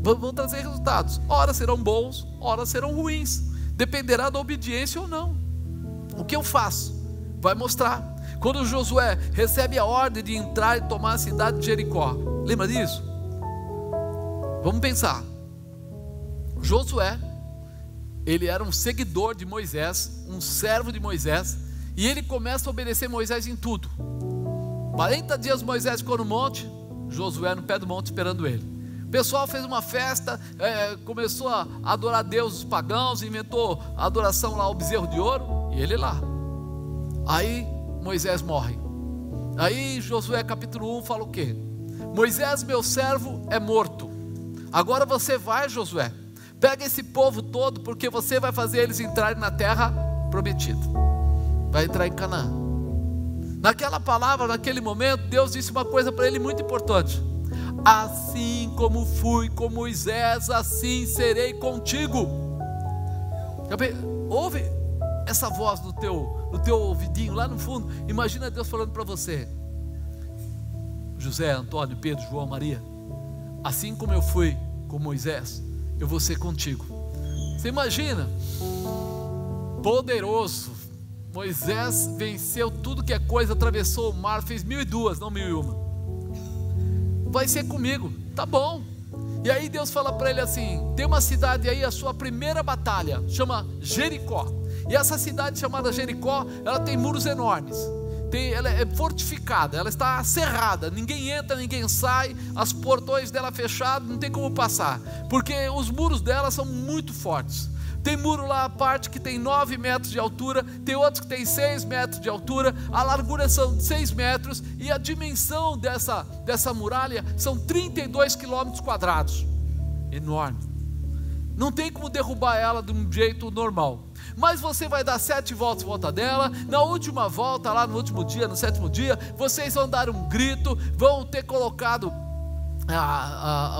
vão trazer resultados. Ora serão bons, ora serão ruins. Dependerá da obediência ou não. O que eu faço? Vai mostrar. Quando Josué recebe a ordem de entrar e tomar a cidade de Jericó, lembra disso? Vamos pensar. Josué, ele era um seguidor de Moisés, um servo de Moisés, e ele começa a obedecer Moisés em tudo. 40 dias Moisés ficou no monte, Josué no pé do monte esperando ele. O pessoal fez uma festa, começou a adorar Deus, os pagãos, inventou a adoração lá ao bezerro de ouro, e ele lá. Aí Moisés morre. Aí Josué capítulo 1 fala o quê? Moisés, meu servo, é morto. Agora você vai, Josué, pega esse povo todo, porque você vai fazer eles entrarem na terra prometida, vai entrar em Canaã. Naquela palavra, naquele momento, Deus disse uma coisa para ele muito importante: assim como fui com Moisés, assim serei contigo. Ouve essa voz no teu ouvidinho lá no fundo. Imagina Deus falando para você: José, Antônio, Pedro, João, Maria, assim como eu fui com Moisés, eu vou ser contigo. Você imagina? Poderoso. Moisés venceu tudo que é coisa, atravessou o mar, fez 1002, não 1001. Vai ser comigo, tá bom. E aí Deus fala para ele assim: tem uma cidade aí, a sua primeira batalha, chama Jericó. E essa cidade chamada Jericó, ela tem muros enormes. Ela é fortificada, ela está cerrada, ninguém entra, ninguém sai, os portões dela fechados, não tem como passar, porque os muros dela são muito fortes. Tem muro lá, a parte que tem 9 metros de altura, tem outros que tem 6 metros de altura, a largura são 6 metros, e a dimensão dessa muralha são 32 quilômetros quadrados, enorme. Não tem como derrubar ela de um jeito normal. Mas você vai dar 7 voltas em volta dela. Na última volta, lá no último dia, no 7º dia, vocês vão dar um grito, vão ter colocado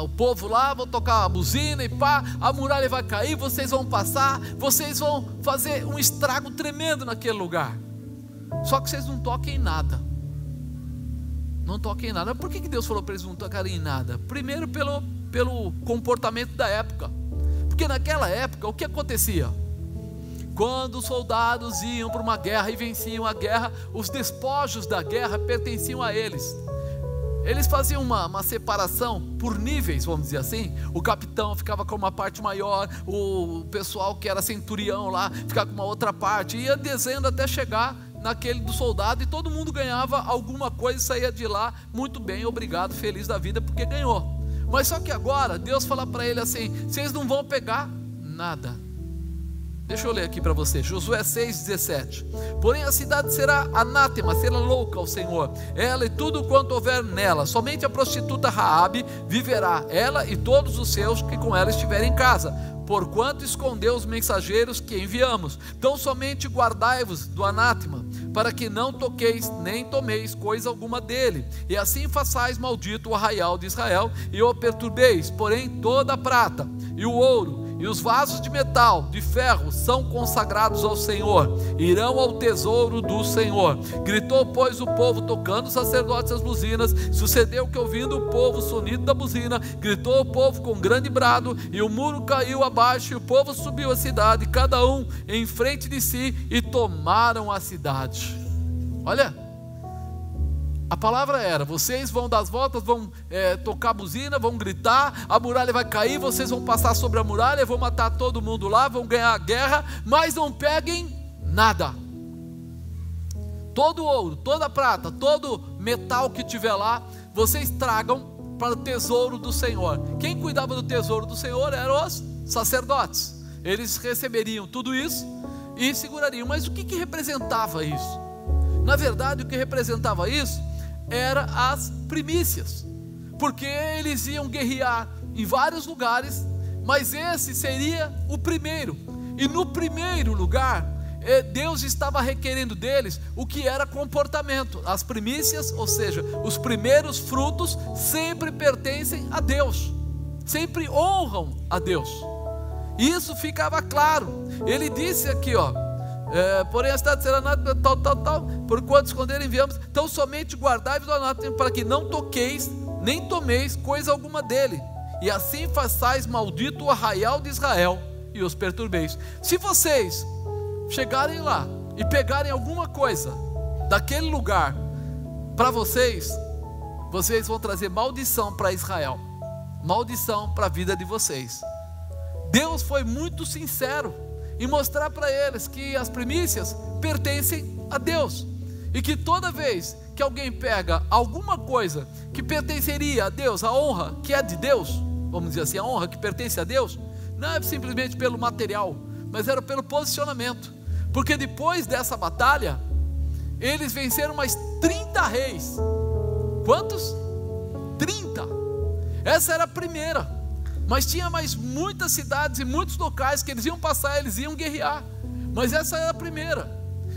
o povo lá, vão tocar a buzina e pá, a muralha vai cair, vocês vão passar, vocês vão fazer um estrago tremendo naquele lugar. Só que vocês não toquem em nada. não toquem em nada. Por que Deus falou para eles não tocarem em nada? Primeiro pelo comportamento da época, porque naquela época o que acontecia? Quando os soldados iam para uma guerra e venciam a guerra, os despojos da guerra pertenciam a eles. Eles faziam uma separação por níveis, vamos dizer assim. O capitão ficava com uma parte maior, o pessoal que era centurião lá ficava com uma outra parte, ia descendo até chegar naquele do soldado, e todo mundo ganhava alguma coisa e saía de lá muito bem, obrigado, feliz da vida, porque ganhou. Mas só que agora Deus fala para ele assim: vocês não vão pegar nada. Deixa eu ler aqui para você, Josué 6,17. Porém a cidade será anátema, será louca ao Senhor, ela e tudo quanto houver nela. Somente a prostituta Raabe viverá, ela e todos os seus que com ela estiverem em casa, porquanto escondeu os mensageiros que enviamos. Então somente guardai-vos do anátema, para que não toqueis nem tomeis coisa alguma dele, e assim façais maldito o arraial de Israel, e o perturbeis. Porém toda a prata e o ouro e os vasos de metal, de ferro, são consagrados ao Senhor, irão ao tesouro do Senhor. Gritou, pois, o povo, tocando os sacerdotes as buzinas. Sucedeu que, ouvindo o povo o sonido da buzina, gritou o povo com grande brado, e o muro caiu abaixo, e o povo subiu a cidade, cada um em frente de si, e tomaram a cidade. Olha, a palavra era: vocês vão dar as voltas, vão tocar a buzina, vão gritar, a muralha vai cair, vocês vão passar sobre a muralha, vão matar todo mundo lá, vão ganhar a guerra, mas não peguem nada. Todo ouro, toda prata, todo metal que tiver lá, vocês tragam para o tesouro do Senhor. Quem cuidava do tesouro do Senhor eram os sacerdotes. Eles receberiam tudo isso e segurariam. Mas o que representava isso? Na verdade, o que representava isso era as primícias, porque eles iam guerrear em vários lugares, mas esse seria o primeiro. E no primeiro lugar, Deus estava requerendo deles o que era comportamento. As primícias, ou seja, os primeiros frutos, sempre pertencem a Deus, sempre honram a Deus. Isso ficava claro. Ele disse aqui, porém a cidade será anátema, tal, por quanto esconder enviamos. Então somente guardai-vos do anátema, para que não toqueis, nem tomeis coisa alguma dele, e assim façais maldito o arraial de Israel, e os perturbeis. Se vocês chegarem lá e pegarem alguma coisa daquele lugar para vocês, vocês vão trazer maldição para Israel, maldição para a vida de vocês. Deus foi muito sincero e mostrar para eles que as primícias pertencem a Deus, e que toda vez que alguém pega alguma coisa que pertenceria a Deus, a honra que é de Deus, vamos dizer assim, a honra que pertence a Deus, não é simplesmente pelo material, mas era pelo posicionamento, porque depois dessa batalha, eles venceram mais 30 reis. Quantos? 30. Essa era a primeira. Mas tinha mais muitas cidades e muitos locais que eles iam passar, eles iam guerrear. Mas essa era a primeira.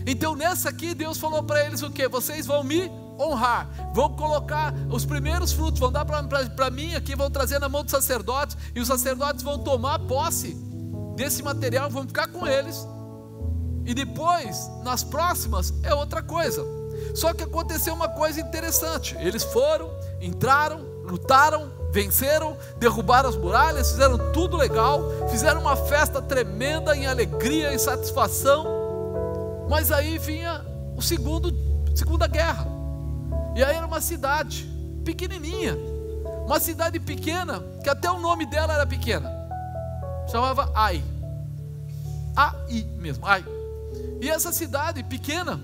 Então nessa aqui Deus falou para eles o que? Vocês vão me honrar, vão colocar os primeiros frutos, vão dar para mim aqui, vão trazer na mão dos sacerdotes, e os sacerdotes vão tomar posse desse material, vão ficar com eles. E depois, nas próximas, é outra coisa. Só que aconteceu uma coisa interessante. Eles foram, entraram, lutaram, venceram, derrubaram as muralhas, fizeram tudo legal, fizeram uma festa tremenda em alegria e satisfação. Mas aí vinha a segunda guerra, e aí era uma cidade pequenininha, uma cidade pequena, que até o nome dela era pequena, chamava Ai mesmo, Ai. E essa cidade pequena,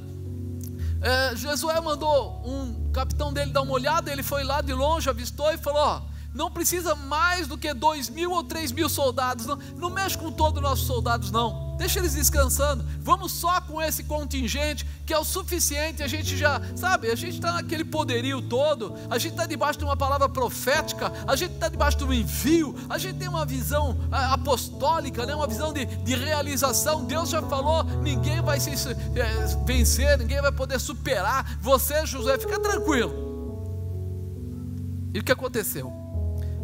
Josué mandou um capitão dele dar uma olhada. Ele foi lá de longe, avistou e falou: não precisa mais do que 2.000 ou 3.000 soldados, não mexe com todos os nossos soldados não, deixa eles descansando, vamos só com esse contingente que é o suficiente. A gente já sabe, a gente está naquele poderio todo, a gente está debaixo de uma palavra profética, a gente está debaixo de um envio, a gente tem uma visão apostólica, né? Uma visão de realização. Deus já falou, ninguém vai se vencer, ninguém vai poder superar você, Josué, fica tranquilo. E o que aconteceu?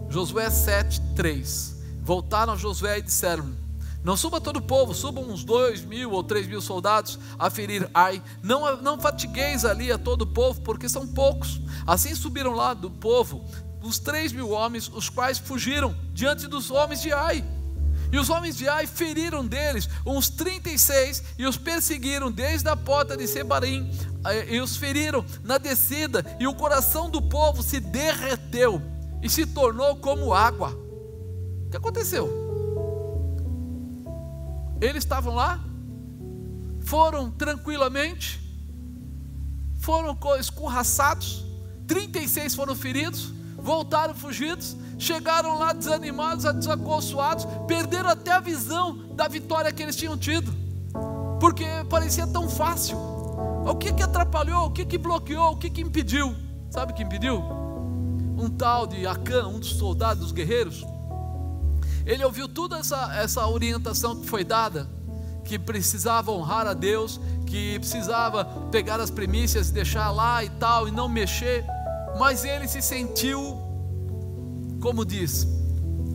Josué 7:3. Voltaram a Josué e disseram: Não suba todo o povo, subam uns 2.000 ou 3.000 soldados a ferir Ai. Não fatigueis ali a todo o povo, porque são poucos. Assim subiram lá do povo os 3.000 homens, os quais fugiram diante dos homens de Ai. E os homens de Ai feriram deles uns 36 e os perseguiram desde a porta de Sebarim, e os feriram na descida, e o coração do povo se derreteu e se tornou como água. O que aconteceu? Eles estavam lá, foram tranquilamente, foram escorraçados, 36 foram feridos, voltaram fugidos, chegaram lá desanimados, desacolçoados, perderam até a visão da vitória que eles tinham tido, porque parecia tão fácil. O que atrapalhou, o que bloqueou, o que impediu? Sabe o que impediu? Um tal de Acã, um dos soldados, dos guerreiros. Ele ouviu toda essa orientação que foi dada, que precisava honrar a Deus, que precisava pegar as primícias e deixar lá e tal, e não mexer. Mas ele se sentiu, como diz,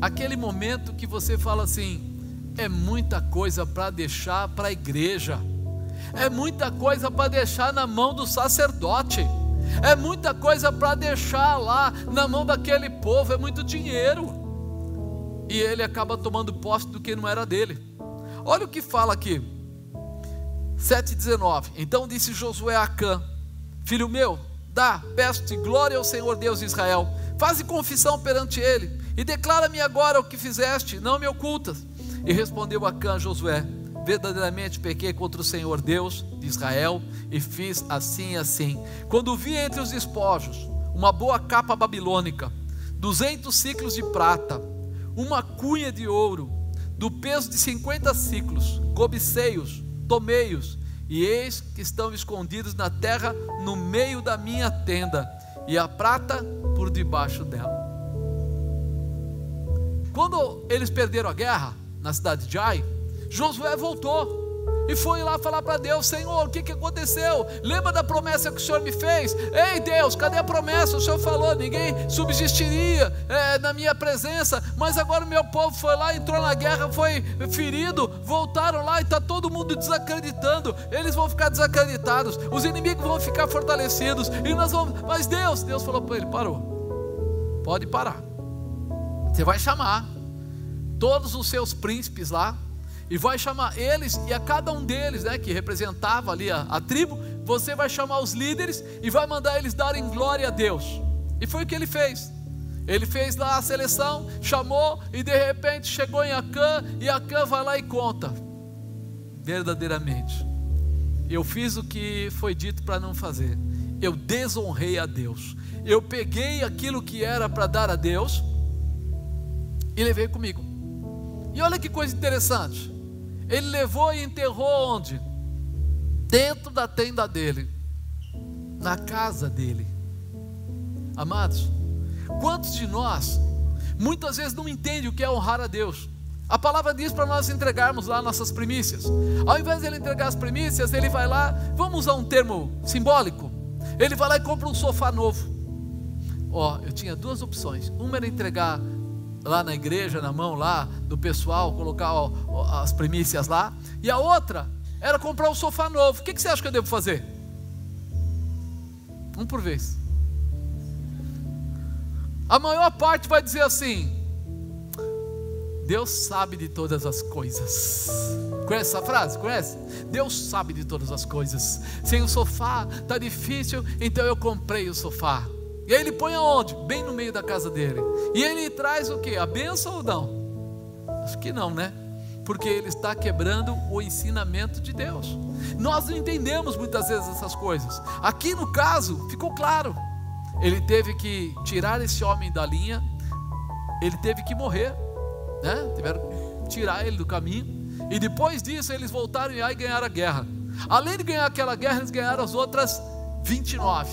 aquele momento que você fala assim: é muita coisa para deixar para a igreja, é muita coisa para deixar na mão do sacerdote, é muita coisa para deixar lá na mão daquele povo, é muito dinheiro. E ele acaba tomando posse do que não era dele. Olha o que fala aqui, 7,19. Então disse Josué a Acã: filho meu, peço-te glória ao Senhor Deus de Israel, faze confissão perante ele, e declara-me agora o que fizeste, não me ocultas. E respondeu Acã a Josué: verdadeiramente pequei contra o Senhor Deus de Israel, e fiz assim e assim. Quando vi entre os despojos uma boa capa babilônica, 200 siclos de prata, uma cunha de ouro, do peso de 50 siclos, cobicei-os, tomei-os, e eis que estão escondidos na terra, no meio da minha tenda, e a prata por debaixo dela. Quando eles perderam a guerra na cidade de Ai, Josué voltou e foi lá falar para Deus: Senhor, o que aconteceu? Lembra da promessa que o Senhor me fez? Ei Deus, cadê a promessa? O Senhor falou, ninguém subsistiria na minha presença, mas agora o meu povo foi lá, entrou na guerra, foi ferido, voltaram lá e está todo mundo desacreditando. Eles vão ficar desacreditados, os inimigos vão ficar fortalecidos, e nós vamos... Mas Deus falou para ele: parou, pode parar, você vai chamar todos os seus príncipes lá, e vai chamar eles, e a cada um deles, que representava ali a tribo, você vai chamar os líderes e vai mandar eles darem glória a Deus. E foi o que ele fez. Ele fez lá a seleção, chamou, e de repente chegou em Acã, e Acã vai lá e conta: verdadeiramente eu fiz o que foi dito para não fazer, eu desonrei a Deus, eu peguei aquilo que era para dar a Deus e levei comigo. E olha que coisa interessante, ele levou e enterrou onde? Dentro da tenda dele, na casa dele. Amados, quantos de nós muitas vezes não entendem o que é honrar a Deus? A palavra diz para nós entregarmos lá nossas primícias. Ao invés de ele entregar as primícias, ele vai lá, vamos usar um termo simbólico, ele vai lá e compra um sofá novo. Eu tinha duas opções: uma era entregar lá na igreja, na mão lá do pessoal, colocar as primícias lá, e a outra era comprar um sofá novo. O que você acha que eu devo fazer? Um por vez. A maior parte vai dizer assim: Deus sabe de todas as coisas. Conhece essa frase? Conhece? Deus sabe de todas as coisas. Sem o sofá está difícil, então eu comprei o sofá. E aí ele põe aonde? Bem no meio da casa dele. E ele traz o que? A bênção ou não? Acho que não, né? Porque ele está quebrando o ensinamento de Deus. Nós não entendemos muitas vezes essas coisas. Aqui no caso, ficou claro. Ele teve que tirar esse homem da linha. Ele teve que morrer, né? Tiveram que tirar ele do caminho. E depois disso eles voltaram e aí ganharam a guerra. Além de ganhar aquela guerra, eles ganharam as outras 29,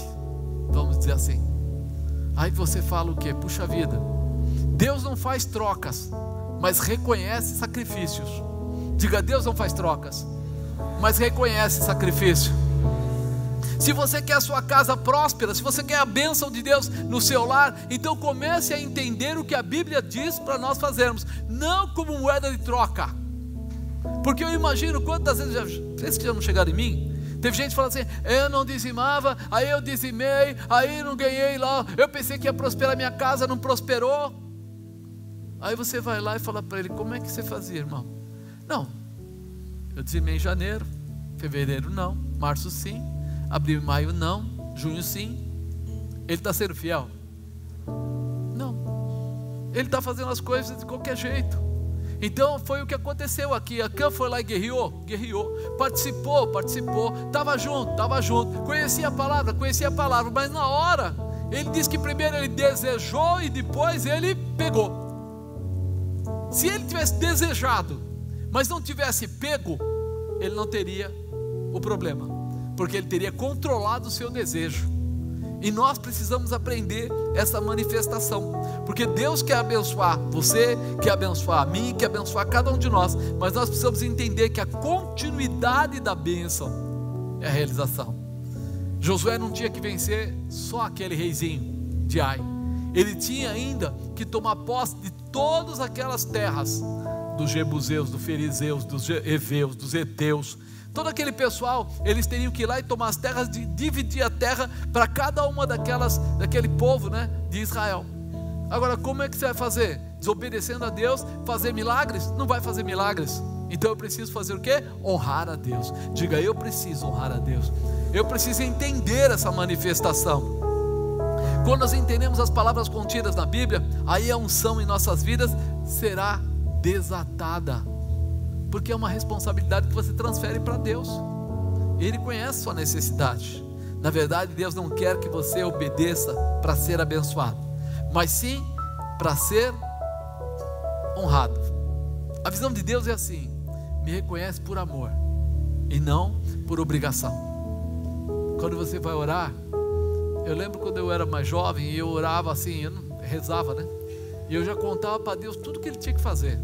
vamos dizer assim. Aí você fala o quê? Puxa vida, Deus não faz trocas, mas reconhece sacrifícios. Diga: Deus não faz trocas, mas reconhece sacrifício. Se você quer a sua casa próspera, se você quer a bênção de Deus no seu lar, então comece a entender o que a Bíblia diz para nós fazermos, não como moeda de troca. Porque eu imagino quantas vezes vocês que já não chegaram em mim. Teve gente falando assim: eu não dizimava, aí eu dizimei, aí não ganhei lá, eu pensei que ia prosperar minha casa, não prosperou. Aí você vai lá e fala para ele: como é que você fazia, irmão? Não, eu dizimei em janeiro, fevereiro não, março sim, abril e maio não, junho sim. Ele está sendo fiel? Não, ele está fazendo as coisas de qualquer jeito. Então foi o que aconteceu aqui. Acã foi lá e guerreou, participou, estava junto, conhecia a palavra, mas na hora, ele disse que primeiro ele desejou e depois ele pegou. Se ele tivesse desejado, mas não tivesse pego, ele não teria o problema, porque ele teria controlado o seu desejo. E nós precisamos aprender essa manifestação, porque Deus quer abençoar você, quer abençoar a mim, quer abençoar cada um de nós, mas nós precisamos entender que a continuidade da bênção é a realização. Josué não tinha que vencer só aquele reizinho de Ai, ele tinha ainda que tomar posse de todas aquelas terras, dos Jebuseus, dos Ferizeus, dos Eveus, dos Heteus. Todo aquele pessoal, eles teriam que ir lá e tomar as terras, dividir a terra para cada uma daquele povo, né, de Israel. Agora, como é que você vai fazer? Desobedecendo a Deus, fazer milagres? Não vai fazer milagres. Então eu preciso fazer o quê? Honrar a Deus. Diga: eu preciso honrar a Deus. Eu preciso entender essa manifestação. Quando nós entendemos as palavras contidas na Bíblia, aí a unção em nossas vidas será desatada, porque é uma responsabilidade que você transfere para Deus. Ele conhece sua necessidade. Na verdade, Deus não quer que você obedeça para ser abençoado, mas sim para ser honrado. A visão de Deus é assim: me reconhece por amor e não por obrigação. Quando você vai orar, eu lembro quando eu era mais jovem e eu orava assim, eu rezava, né? E eu já contava para Deus tudo que Ele tinha que fazer.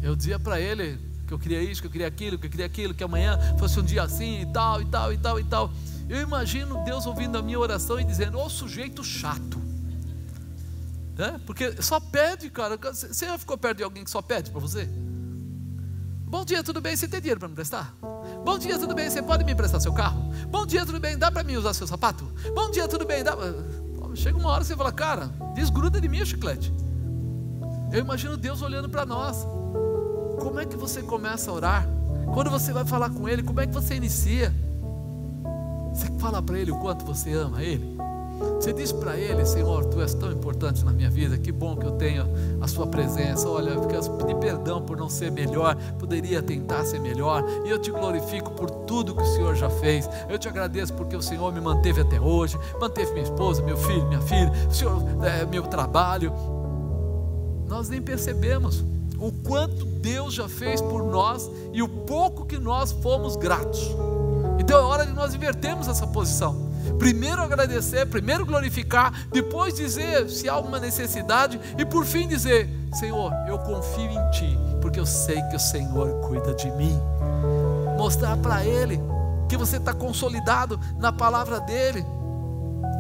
Eu dizia para Ele que eu queria isso, que eu queria aquilo, que amanhã fosse um dia assim e tal. Eu imagino Deus ouvindo a minha oração e dizendo: ô sujeito chato, né? Porque só pede, cara. Você já ficou perto de alguém que só pede para você? Bom dia, tudo bem? Você tem dinheiro para me emprestar? Bom dia, tudo bem? Você pode me emprestar seu carro? Bom dia, tudo bem? Dá para mim usar seu sapato? Bom dia, tudo bem? Chega uma hora que você fala: cara, desgruda de mim o chiclete. Eu imagino Deus olhando para nós. Como é que você começa a orar? Quando você vai falar com Ele, como é que você inicia? Você fala para Ele o quanto você ama Ele. Você diz para Ele: Senhor, Tu és tão importante na minha vida, que bom que eu tenho a Sua presença. Olha, eu quero pedir perdão por não ser melhor, poderia tentar ser melhor, e eu Te glorifico por tudo que o Senhor já fez. Eu Te agradeço porque o Senhor me manteve até hoje, manteve minha esposa, meu filho, minha filha, o Senhor, meu trabalho. Nós nem percebemos o quanto Deus já fez por nós e o pouco que nós fomos gratos. Então é hora de nós invertermos essa posição. Primeiro agradecer, primeiro glorificar, depois dizer se há uma necessidade e por fim dizer: Senhor, eu confio em Ti, porque eu sei que o Senhor cuida de mim. Mostrar para Ele que você está consolidado na palavra dEle.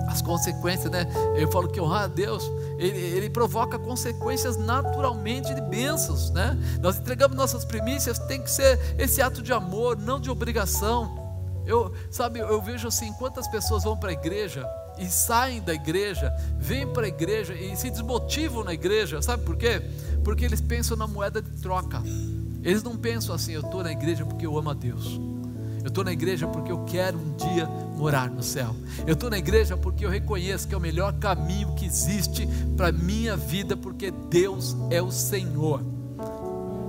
As consequências, né? Eu falo que honrar a Deus, ele provoca consequências naturalmente de bênçãos, né? Nós entregamos nossas primícias, tem que ser esse ato de amor, não de obrigação. Eu vejo assim, quantas pessoas vão para a igreja e saem da igreja, vêm para a igreja e se desmotivam na igreja. Sabe por quê? Porque eles pensam na moeda de troca. Eles não pensam assim: eu estou na igreja porque eu amo a Deus, eu estou na igreja porque eu quero um dia morar no céu, eu estou na igreja porque eu reconheço que é o melhor caminho que existe para a minha vida, porque Deus é o Senhor.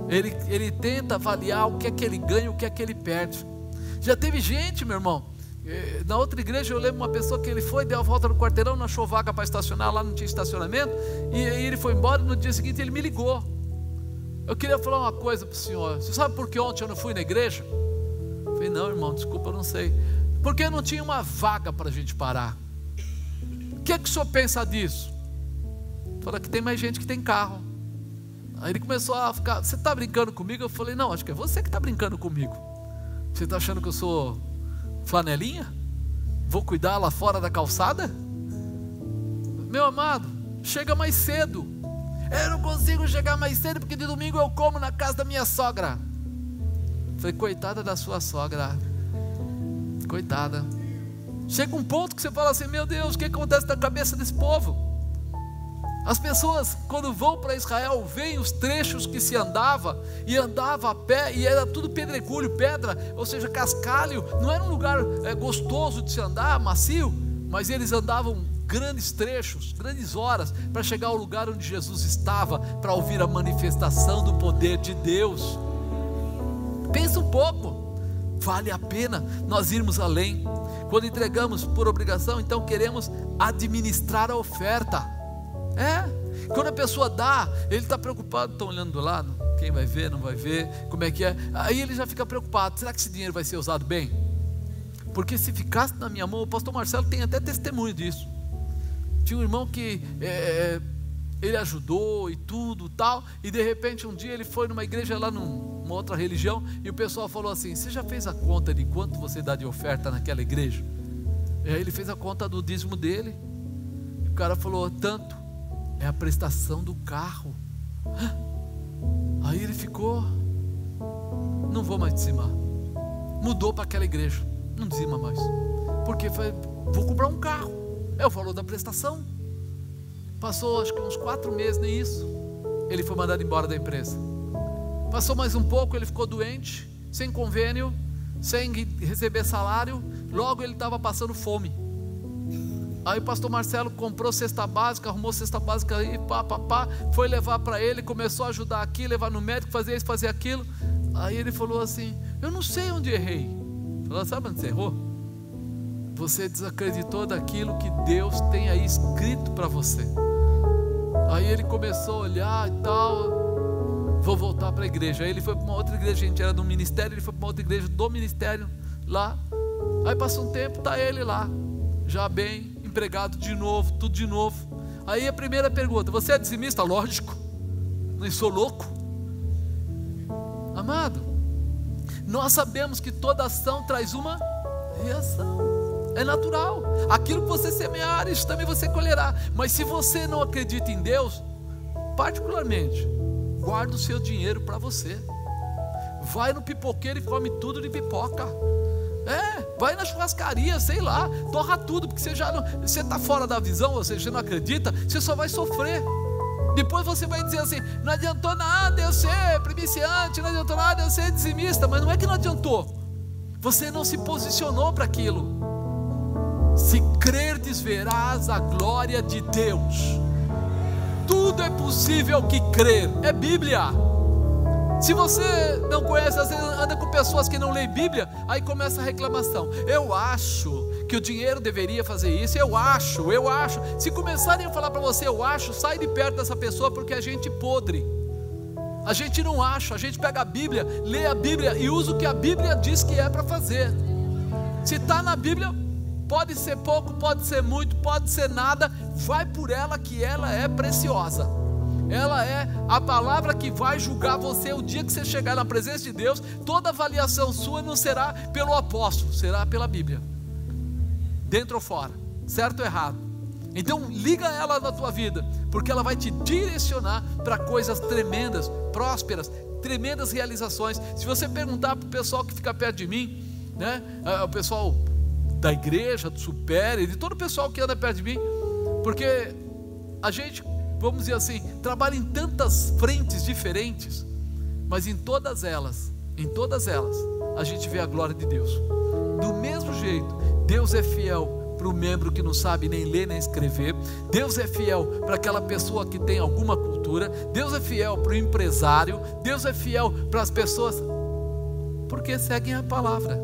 Ele tenta avaliar o que é que ele ganha, o que é que ele perde. Já teve gente, meu irmão, na outra igreja eu lembro uma pessoa que ele foi, deu a volta no quarteirão, não achou vaga para estacionar, lá não tinha estacionamento, e aí ele foi embora. No dia seguinte ele me ligou: eu queria falar uma coisa para o senhor, você sabe por que ontem eu não fui na igreja? Eu falei: não, irmão, desculpa, eu não sei. Porque não tinha uma vaga para a gente parar. O que é que o senhor pensa disso? Fala que tem mais gente que tem carro. Aí ele começou a ficar: você está brincando comigo? Eu falei: não, acho que é você que está brincando comigo. Você está achando que eu sou flanelinha? Vou cuidar lá fora da calçada? Meu amado, chega mais cedo. Eu não consigo chegar mais cedo porque de domingo eu como na casa da minha sogra. Falei, coitada da sua sogra, coitada. Chega um ponto que você fala assim, meu Deus, o que acontece na cabeça desse povo? As pessoas, quando vão para Israel, veem os trechos que se andava, e andava a pé, e era tudo pedregulho, pedra, ou seja, cascalho. Não era um lugar gostoso de se andar, macio, mas eles andavam grandes trechos, grandes horas, para chegar ao lugar onde Jesus estava, para ouvir a manifestação do poder de Deus. Pensa um pouco, vale a pena nós irmos além. Quando entregamos por obrigação, então queremos administrar a oferta. Quando a pessoa dá, ele está preocupado, estão olhando do lado, quem vai ver, não vai ver, como é que é, aí ele já fica preocupado, será que esse dinheiro vai ser usado bem? Porque se ficasse na minha mão, o pastor Marcelo tem até testemunho disso. Tinha um irmão que ele ajudou e tudo tal, e de repente um dia ele foi numa igreja lá numa outra religião, e o pessoal falou assim, você já fez a conta de quanto você dá de oferta naquela igreja? E aí ele fez a conta do dízimo dele, e o cara falou, tanto, é a prestação do carro. Aí ele ficou, não vou mais dizimar, mudou para aquela igreja, não dizima mais, porque foi, vou comprar um carro, é o valor da prestação. Passou acho que uns 4 meses, nem isso, ele foi mandado embora da empresa. Passou mais um pouco, ele ficou doente, sem convênio, sem receber salário, logo ele estava passando fome. Aí o pastor Marcelo comprou cesta básica, arrumou cesta básica aí, foi levar para ele, começou a ajudar aqui, levar no médico, fazer isso, fazer aquilo. Aí ele falou assim, eu não sei onde errei. Falou, sabe onde você errou? Você desacreditou daquilo que Deus tem aí escrito para você. Aí ele começou a olhar e tal, vou voltar para a igreja. Aí ele foi para uma outra igreja, a gente era do ministério, ele foi para uma outra igreja do ministério lá. Aí passou um tempo, está ele lá, já bem, empregado de novo, tudo de novo. Aí a primeira pergunta, você é dizimista? Lógico, não sou louco. Amado, nós sabemos que toda ação traz uma reação, é natural. Aquilo que você semear, isso também você colherá. Mas se você não acredita em Deus, particularmente, guarda o seu dinheiro para você. Vai no pipoqueiro e come tudo de pipoca. Vai na churrascaria, sei lá, torra tudo, porque você está fora da visão, ou seja, você não acredita, você só vai sofrer. Depois você vai dizer assim, não adiantou nada eu ser primiciante, não adiantou nada eu ser dizimista. Mas não é que não adiantou, você não se posicionou para aquilo. Se crerdes, verás a glória de Deus. Tudo é possível que crer, é Bíblia. Se você não conhece, às vezes anda com pessoas que não leem Bíblia, aí começa a reclamação, eu acho que o dinheiro deveria fazer isso, eu acho. Se começarem a falar para você, eu acho, sai de perto dessa pessoa, porque a gente podre. A gente não acha, a gente pega a Bíblia, lê a Bíblia e usa o que a Bíblia diz que é para fazer. Se está na Bíblia, pode ser pouco, pode ser muito, pode ser nada, vai por ela, que ela é preciosa. Ela é a palavra que vai julgar você o dia que você chegar na presença de Deus. Toda avaliação sua não será pelo apóstolo, será pela Bíblia, dentro ou fora, certo ou errado. Então liga ela na tua vida, porque ela vai te direcionar para coisas tremendas, prósperas, tremendas realizações. Se você perguntar para o pessoal que fica perto de mim, né, o pessoal da igreja, do Supere, de todo o pessoal que anda perto de mim, porque a gente, vamos dizer assim, trabalha em tantas frentes diferentes, mas em todas elas, a gente vê a glória de Deus. Do mesmo jeito, Deus é fiel para o membro que não sabe nem ler nem escrever. Deus é fiel para aquela pessoa que tem alguma cultura. Deus é fiel para o empresário. Deus é fiel para as pessoas, porque seguem a palavra.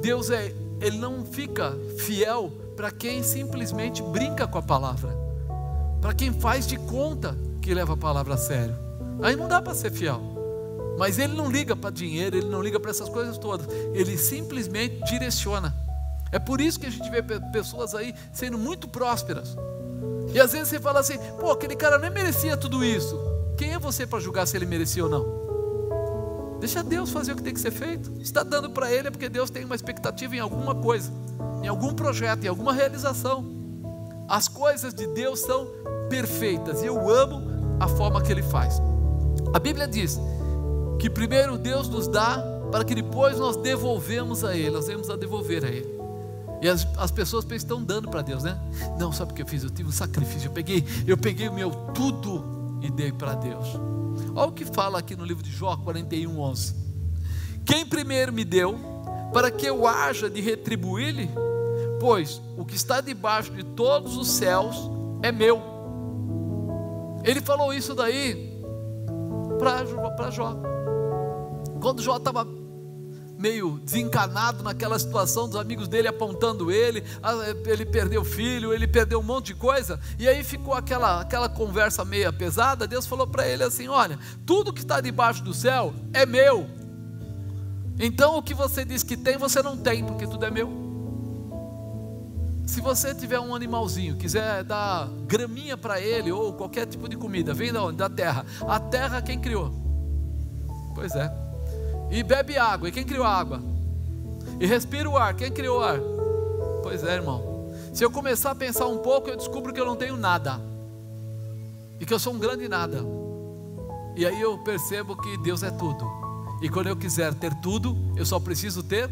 Deus Ele não fica fiel para quem simplesmente brinca com a palavra, para quem faz de conta que leva a palavra a sério. Aí não dá para ser fiel. Mas Ele não liga para dinheiro, Ele não liga para essas coisas todas. Ele simplesmente direciona. É por isso que a gente vê pessoas aí sendo muito prósperas. E às vezes você fala assim, pô, aquele cara nem merecia tudo isso. Quem é você para julgar se ele merecia ou não? Deixa Deus fazer o que tem que ser feito. Se está dando para ele é porque Deus tem uma expectativa em alguma coisa, em algum projeto, em alguma realização. As coisas de Deus são perfeitas, e eu amo a forma que Ele faz. A Bíblia diz que primeiro Deus nos dá para que depois nós devolvemos a Ele, nós vamos a devolver a Ele. E as pessoas pensam que estão dando para Deus, né? Não, sabe o que eu fiz? Eu tive um sacrifício, eu peguei o meu tudo e dei para Deus. Olha o que fala aqui no livro de Jó 41:11. Quem primeiro me deu, para que eu haja de retribuir-lhe? Pois o que está debaixo de todos os céus é meu. Ele falou isso daí para Jó. Quando Jó estava meio desencanado naquela situação dos amigos dele apontando ele perdeu filho, ele perdeu um monte de coisa, e aí ficou aquela conversa meio pesada. Deus falou para ele assim: olha, tudo que está debaixo do céu é meu, então o que você diz que tem, você não tem, porque tudo é meu. Se você tiver um animalzinho, quiser dar graminha para ele, ou qualquer tipo de comida, vem da onde? Da terra. A terra quem criou? Pois é. E bebe água, e quem criou a água? E respira o ar, quem criou o ar? Pois é, irmão. Se eu começar a pensar um pouco, eu descubro que eu não tenho nada, e que eu sou um grande nada. E aí eu percebo que Deus é tudo. E quando eu quiser ter tudo, eu só preciso ter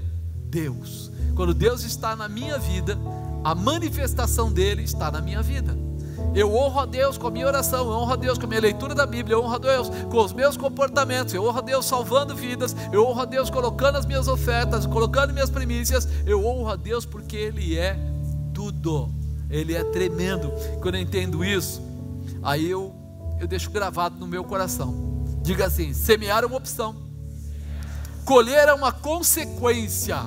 Deus. Quando Deus está na minha vida, a manifestação dele está na minha vida. Eu honro a Deus com a minha oração, eu honro a Deus com a minha leitura da Bíblia, eu honro a Deus com os meus comportamentos, eu honro a Deus salvando vidas, eu honro a Deus colocando as minhas ofertas, colocando minhas primícias. Eu honro a Deus porque Ele é tudo, Ele é tremendo. Quando eu entendo isso, aí eu deixo gravado no meu coração. Diga assim: semear é uma opção, colher é uma consequência.